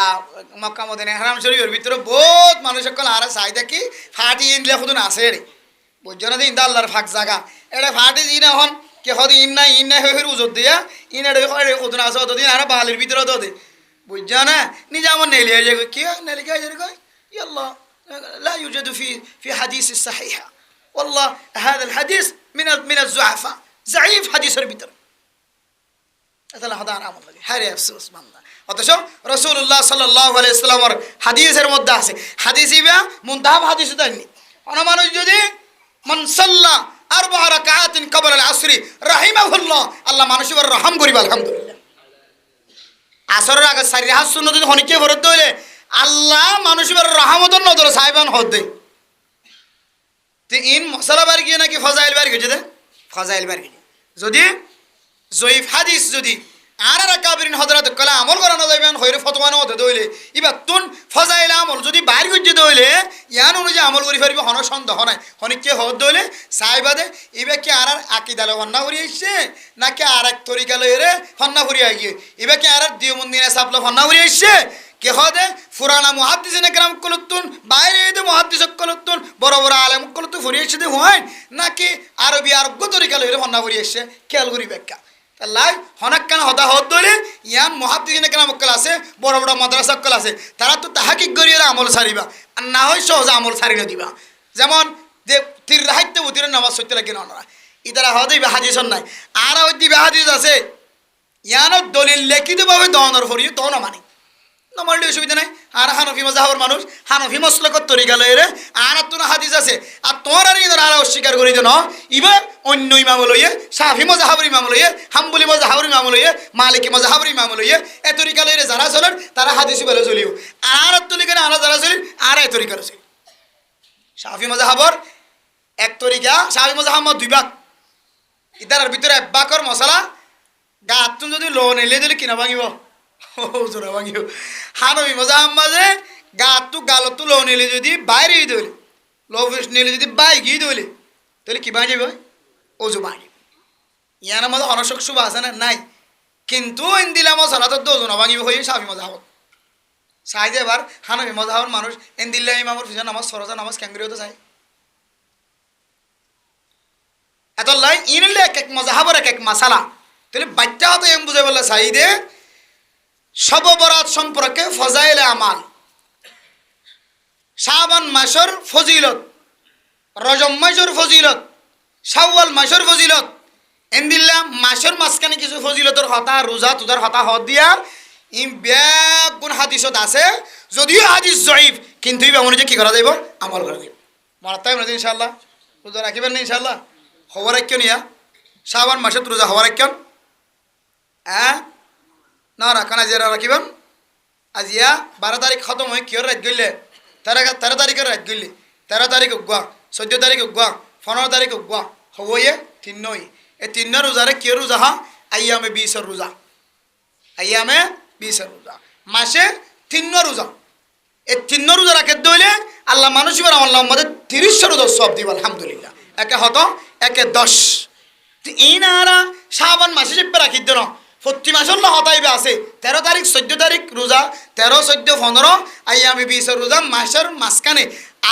মক্কা মদিনা হেরাম শরীফের ভিতরে বহুত মানুষ সকল আর চাই দেখি ফাটি ইনলে শুধু আছে রে বুঝছো না ইন্দা আল্লাহর ফাঁক জাগা এটা ফাটি ই না হন কে হদি ইন নাই হয়ে উজত দিয়া ইন শুধু আছে অতদিন আর বালির ভিতরে তো দে বুঝছো না নিজে আমার নেলি হয়ে যায় কি নেলি কে কয় ইয়াল্লাহ لا يوجد في حديث الصحيحة والله هذا الحديث من الضعفاء ضعيف حديث البتر তাহলে হদা আরাম লাগে হারে আফসোস বান্দা অথচ রাসূলুল্লাহ সাল্লাল্লাহু আলাইহি ওয়াসাল্লামের হাদিসের মধ্যে আছে হাদিস ইবা মুনতাহাব হাদিস দেননি কোন মানুষ যদি মান সাল্লা আরবা রাকাতাতিন ক্বাবলা আল আসর রাহিমাহুল্লাহ আল্লাহ মানুষের রহম করিব আলহামদুলিল্লাহ আসরের আগে চারি রাকাত সুন্নাত যদি হনিকে ফরজ হইলে আল্লাহ মানুষের রহমতের নজর সাইবান হদে তে ইন মশলা বার গিয়ে নাকি ফজাইল বার গিয়ে দে ফজাইল বার গিয়ে যদি জয়ীফ হাদিস যদি আর কাবিরিন হযরত কলা আমল করানো যাইবেন হইরে ফতোয়ানো হতে দইলে ইবা তুন ফজাইল আমল যদি বাইর গজ্জে দইলে ইয়ান অনুযায়ী আমল করি পারিবে হন সন্দেহ নাই হনিকে হদ দইলে সাইবাদে ইবা কি আর আকীদালে হন্না করি আইছে নাকি আর এক তরিকা লইরে হন্না করি আইগে ইবা কি আর দিওমন্দিনে সাপলা হন্না করি আইছে কে হদে পুরানা মুহাদ্দিসিনে কেরাম কলতুন বাইরে দে মুহাদ্দিস কলতুন বড় বড় আলেম কলতু ফরিয়েছে দে হয় নাকি আরবি আরব তরিকা লইরে হন্না করি আইছে খেয়াল করি ব্যাখ্যা তাহলে হনাক্কান হদা হদ দইলে ইয়ান মুহাদ্দিসিনে কেরাম কল আছে বড় বড় মাদ্রাসা কল আছে তারা তো তাহাকিক করিয়ে আমল ছাড়িবা আর না হয় সহজে আমল ছাড়ি না দিবা যেমন যে তীর রাহিত্যে উতিরের নামাজ সত্যি লাগে না ইতারা হদে হাদিসন নাই আর ওই দিবে হাদিস আছে ইয়ানোর দলিল লিখিতভাবে দহনের ফরিয়ে দহন মানে নমালি অসুবিধা নাই আর হানফি মাযহাবের মানুষ হানফি মাসলাকত তরিকা লইরে আর তো হাদিস আছে আর তোর আর ইদার আর অস্বীকার করি দেন ইবা অন্য ইমাম লইয়ে শাফি মাযহাবের ইমাম লইয়ে হাম্বলি মাযহাবের ইমাম লইয়ে মালিকি মাযহাবের ইমাম লইয়ে এ তরিকা লইরে যারা চলেন তারা হাদিস বলে চলিও আর তরিকা আর যারা চলেন আর এ তরিকা আছে শাফি মাযহাবর এক তরিকা শাফি মাযহাব দুই ভাগ ইদার ভিতরে এক ভাগর মশলা গাতুন যদি লোন এলে দিলে কিনা ভাঙিব জোরা ভাঙিও হানবি মাযহাব মাঝে গাতু গালতু লো নিলে যদি বাইরে দইলে লো ফিস নিলে যদি বাই গিয়ে দইলে তাহলে কি ভাঙ যাবে ওজু ভাঙি ইয়ার মধ্যে অনশক শুভ আছে না নাই কিন্তু ইন দিলাম সলাত ওজন ভাঙিব হয়ে শাফি মাযহাব চাই এবার হানবি মাযহাবের মানুষ ইন দিল্লা ইমামর ফিজা নামাজ সরজা নামাজ ক্যাঙ্গরিও তো চাই এত লাই ইনলে এক এক মাযহাবের এক এক মাসালা তাহলে বাচ্চা হতো এম বুঝে বলে চাই দে শব বরাত সম্পর্কে ফজাইলে আমাল শাবান মাসের ফজিলত রজব মাসের ফজিলত শাওয়াল মাসের ফজিলত এন্দিল্লা মাসের মাঝখানে কিছু ফজিলতের হতা রোজা তুজার হতা হদ দিয়া ইম ব্যাগুন হাদিসত আছে যদিও হাদিস জয়ীফ কিন্তু ইবা অনুযায়ী কি করা যাইব আমল করা যাইব মনে তাই না ইনশাআল্লাহ রোজা রাখিবেন না ইনশাআল্লাহ খবর রাখিও নিয়া শাবান মাসের রোজা খবর রাখিও হ্যাঁ না রাখান আজ রাখিবেন আজিয়া 12 তারিখ খতম হয়ে কিয়র রাত গইলে 13 তারিখের রাত গইলে 13 তারিখ গুয়া 14 তারিখ গুয়া 15 তারিখ গুয়া হবয়ে 3 নই এই 3 রোজারে কিয়র রোজা হা আইয়ামে 20 রোজা আইয়ামে 20 রোজা মাসে 3 রোজা এই 3 রোজা রাখে দইলে আল্লাহ মানুষ এবার আল্লাহ আমাদের 30 রোজা সব দিব আলহামদুলিল্লাহ একে হতো একে 10 ইনারা শাবান মাসে চেপে রাখি দেন প্রতি মাসের হতাইবে আছে 13 তারিখ 14 তারিখ রোজা 13 14 15 আইয়ামি 20 রোজা মাসের মাঝখানে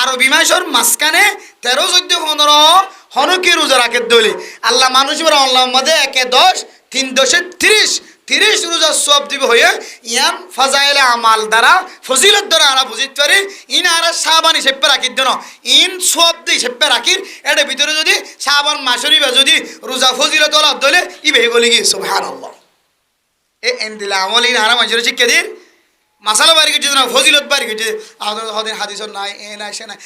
আরবি মাসের মাঝখানে 13 14 15 হনকি রোজা রাখে দইলে আল্লাহ মানুষ এবার আল্লাহ আমাদের একে 10 3 10 30 রোজা সব দিব হয়ে ইয়ান ফাজাইল আমাল দ্বারা ফজিলত দ্বারা আমরা বুঝিতে পারি ইনারা শাবান হিসেবে রাখির জন্য ইন সব দিয়ে হিসেবে রাখির এর ভিতরে যদি শাবান মাসের ইবা যদি রোজা ফজিলত ওলা দলে ইবে গলি গিয়ে সুবহানাল্লাহ এ এন্দিলা আমল ইনারা মানুষের শিক্ষা দিন মাসালা বাড়ি গেছে না ফজিলত বাড়ি গেছে হদিন হাদিসর নাই এ নাই সে নাই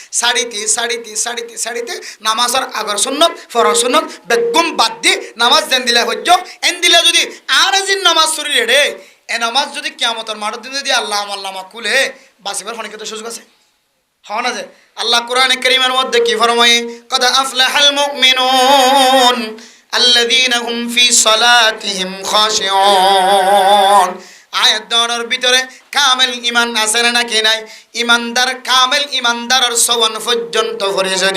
সাড়িতে নামাজের আগর সুন্নত ফর সুন্নত বেগম বাদ দি নামাজ দেন দিলে হজ্জ এন দিলে যদি আর আজিন নামাজ শরীর রে এ নামাজ যদি কিয়ামতের মাঠের দিন যদি আল্লাহ আমার নামা খুলে বাসিবার অনেকে তো সুযোগ আছে হওয়া না যে আল্লাহ কোরআনে কারীমের মধ্যে কি ফরমায় কদ আফলাহাল মুমিনুন আল্লাযীনা হুম ফি সালাতিহিম খাশিউন আয়াত দনের ভিতরে কামেল ইমান আছে নাকি নাই ইমানদার কামেল ইমানদারের সওয়ান পর্যন্ত পরিচয়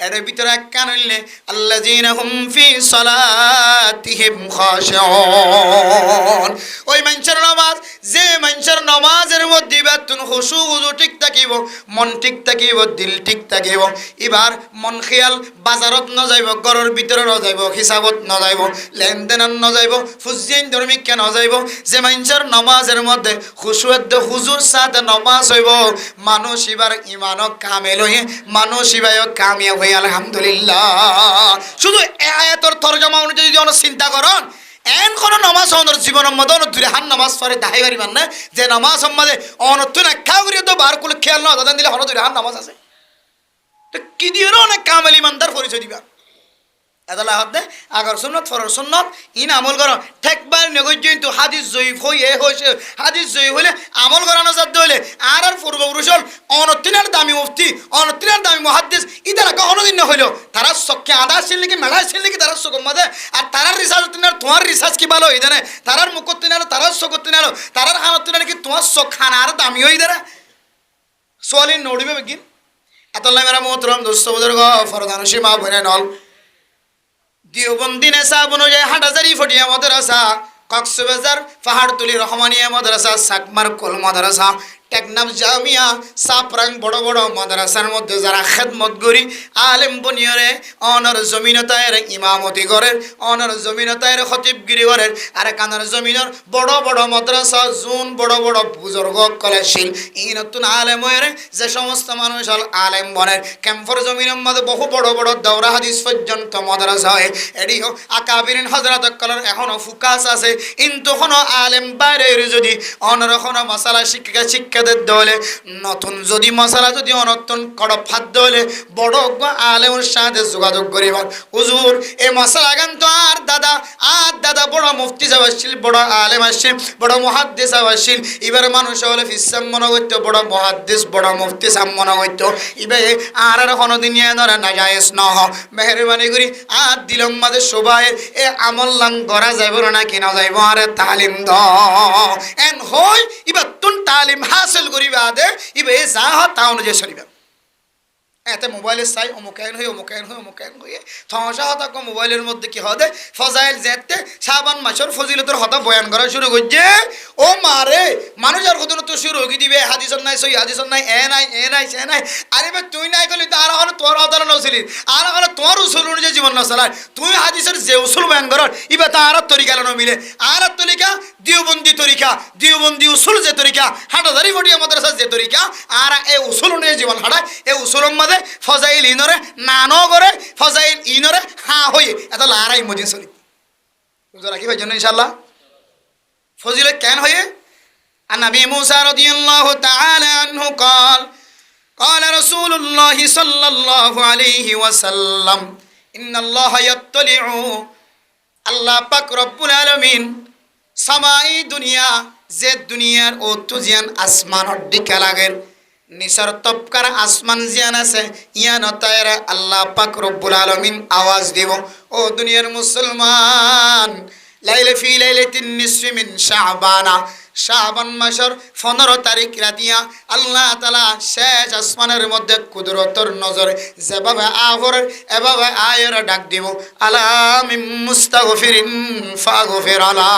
এর ভিতরে কান হইলে আল্লাযীনা হুম ফি সালাতিহিম খাশিউন ওই মানুষের নামাজ যে মানুষের নামাজের মধ্যে বেতুন খুশু হুজু ঠিক থাকিব মন ঠিক থাকিব দিল ঠিক থাকিব এবার মন খেয়াল বাজারত ন যাইব ঘরের ভিতরে ন যাইব হিসাবত ন যাইব লেনদেন ন যাইব ফুজিন ধর্মিক কেন যাইব যে মানুষের নামাজের মধ্যে খুশু হুজুর সাথে নমাজ হইব মানুষ এবার ইমানও কামেল হয়ে মানুষ এবার কামিয়া হয়ে আলহামদুলিল্লাহ শুধু আয়াতের তরজমা অনুযায়ী যদি আমরা চিন্তা করেন এন কোন নামাজ অনর জীবনের মধ্যে অনতুরে হান নামাজ পড়ে দাহাই বাড়ি মানে যে নামাজ সম্মাদে অনতুন একটা করিয়ে তো বার করলে খেয়াল না দাদা দিলে হনতুরে হান নামাজ আছে তো কি দিয়ে অনেক কামেল ইমানদার পরিচয় দিবা এদলা হতে আগর সুন্নত ফরর সুন্নত ইন আমল করো ঠেকবার নগজ্য কিন্তু হাদিস জয়ীফ হয়ে হয়েছে হাদিস জয়ীফ হলে আমল করানো যাতে হলে আর পূর্বপুরুষল অনতিনের দামি মুফতি অনতিনের দামি মহাদ্দিস ইতারা কখনো দিন হইল তারা চক্ষে আদা ছিল নাকি মেলা ছিল নাকি তারা চোখ মাঝে আর তারার রিসার্চ তিনার তোমার রিসার্চ কি ভালো হয়ে জানে তারার মুখত তিনার তারার চোখত তিনার তারার হানত তিনার কি তোমার চোখ খানা আর দামি হয়ে দাঁড়া সোয়ালি নড়িবে বেগিন এতলাই মেরা মোহতরম দোস্ত বুজুর্গ ফরদান সীমা বনে নল দিওবন্দি নেশাব অনুযায়ী হাটাজারি ফটিয়া মাদ্রাসা কক্সবাজার পাহাড়তলি রহমানিয়া মাদ্রাসা সাকমার কোল মাদ্রাসা টেকনাফ জামিয়া সাপরাং বড় বড় মাদ্রাসার মধ্যে যারা খেদমত করি আলেম বনিয়রে অনর জমিনতায়ের ইমামতি করেন অনর জমিনতায়ের খতিবগিরি করেন আর কানার জমিনের বড় বড় মাদ্রাসা জুন বড় বড় বুজুর্গ কলেশীল ই নতুন আলেম হয়ে যে সমস্ত মানুষ হল আলেম বনের ক্যাম্পর জমিনের মধ্যে বহু বড় বড় দৌরা হাদিস পর্যন্ত মাদ্রাসা হয় এটিও আকাবিরিন হজরত কলার এখনো ফুকাস আছে কিন্তু কোনো আলেম বাইরে যদি অনর কোনো মশালা শিক্ষা দলে নতুন যদি মশালা যদি অনতুন কড়প ফাদ্য হলে বড় আলেমের সাথে যোগাযোগ করিব হুজুর এই মশালা গান তো আর দাদা বড় মুফতি সাহেব আসছিল বড় আলেম আসছিল বড় মুহাদ্দিস সাহেব আসছিল এবার মানুষ হলে ফিসাম মনে করতো বড় মুহাদ্দিস বড় মুফতি সাহেব মনে করতো এবার আর কোনোদিন এনারা নাজায়েজ ন মেহরবানি করি আর দিলম মাঝে সবাই এ আমল লাং করা যাইব না কিনা যাইব আরে তালিম দ এন হই এবার তুন তালিম হাসিল করিবা দে ইবে যা হ তা অনুযায়ী চলিবা এতে মোবাইলের চাই অমুকায়ন হয়ে থমসা হতা মোবাইলের মধ্যে কি হবে ফজাইল যেতে শাবান মাসের ফজিলতের হতা বয়ান করা শুরু করছে ও মারে মানুষ আর কত তো শুরু হয়ে দিবে হাদিসন নাই সই হাদিসন নাই এ নাই সে নাই আরে বে তুই নাই করলি তো আর হলো তোর হতার নছিলি আর হলো তোর উসুল অনুযায়ী জীবন নচলায় তুই হাদিসের যে উসুল বয়ান কর ইবে তা আর তরিকা ন মিলে আর তরিকা দিওবন্দি উসুল যে তরিকা হাটাজারি ফটিয়া মাদ্রাসা যে তরিকা আর এ উসুল অনুযায়ী জীবন হাঁটায় এ উসুলের মাঝে ফজাইল ইনরে নানো করে ফজাইল ইনরে হা হয়ে এত লারাই মজি চলি বুঝা রাখি ভাই জন্য ইনশাআল্লাহ ফজিলত কেন হয়ে আর নবী মুসা রাদিয়াল্লাহু তাআলা আনহু قال رسول الله صلى الله عليه وسلم ان الله يطلع আল্লাহ পাক রব্বুল আলামিন সামাই দুনিয়া যে দুনিয়ার ও তুজিয়ান আসমানের দিকে লাগেন নিসার তপকার আসমান জিয়ান আছে ইয়ান তায়রা আল্লাহ পাক রব্বুল আলামিন আওয়াজ দেব ও দুনিয়ার মুসলমান লাইলা ফি লাইলাতিন নিসফি মিন শাবানা শাবান মাসের 15 তারিখ রাতিয়া আল্লাহ তাআলা শেষ আসমানের মধ্যে কুদরতর নজরে যেভাবে আহরের এভাবে আয়ের ডাক দিব আলা মিন মুস্তাগফিরিন ফাগফির আলা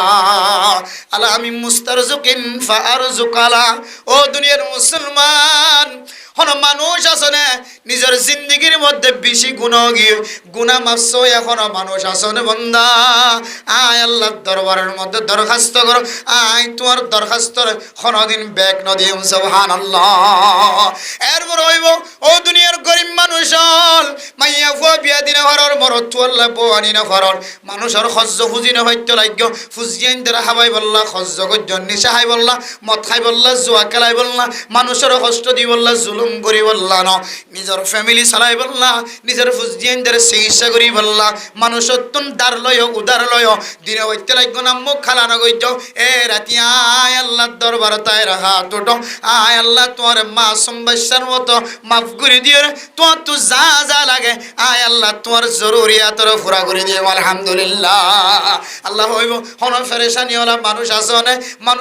আলা মিন মুস্তারজুকিন ফারজুকালা। ও দুনিয়ার মুসলমান, হন মানুষ আসনে নিজের জিন্দগির মধ্যে বেশি গুনাহ মাপছো, এখনো মানুষ আসনে বন্দা আয় আল্লাহর দরবারের মধ্যে দরখাস্ত করো, আয় তোমার দরখাস্ত কোনদিন ব্যাক নদিম সুবহানাল্লাহ। এরপর হইব ও দুনিয়ার গরিব মানুষ হল মাইয়া ফুয়া বিয়া দিনা ঘরের মরত তুয়াল্লা বয়ানি না ঘরের মানুষের খজ্জ ফুজি না হইত লাগ্য ফুজিয়াইন দ্বারা হাবাই বললা খজ্জ গজ্জ নিশা হাই বললা মদ খাই বললা জুয়া খেলাই বললা মানুষের কষ্ট দি বললা জুলুম করি বললা ন নিজের ফ্যামিলি চালাই বললা নিজের ফুজিয়াইন দ্বারা চিকিৎসা করি বললা মানুষের তুন দার লয় উদার লয় দিনে হইত লাগ্য না মুখ খালানো গজ্জ এ রাতি আয় আল্লাহর দরবার তাই রাখা তোটো আয় আল্লাহ তোমার মাসুম বাচ্চার মতো মাফ করে দিও রে, তোমার তো যা যা লাগে আয় আল্লাহ তোমার জরুরিয়াতর পুরা করে দিও আলহামদুলিল্লাহ। আল্লাহ হইব হন ফেরেশানি ওলা মানুষ আছে মানুষ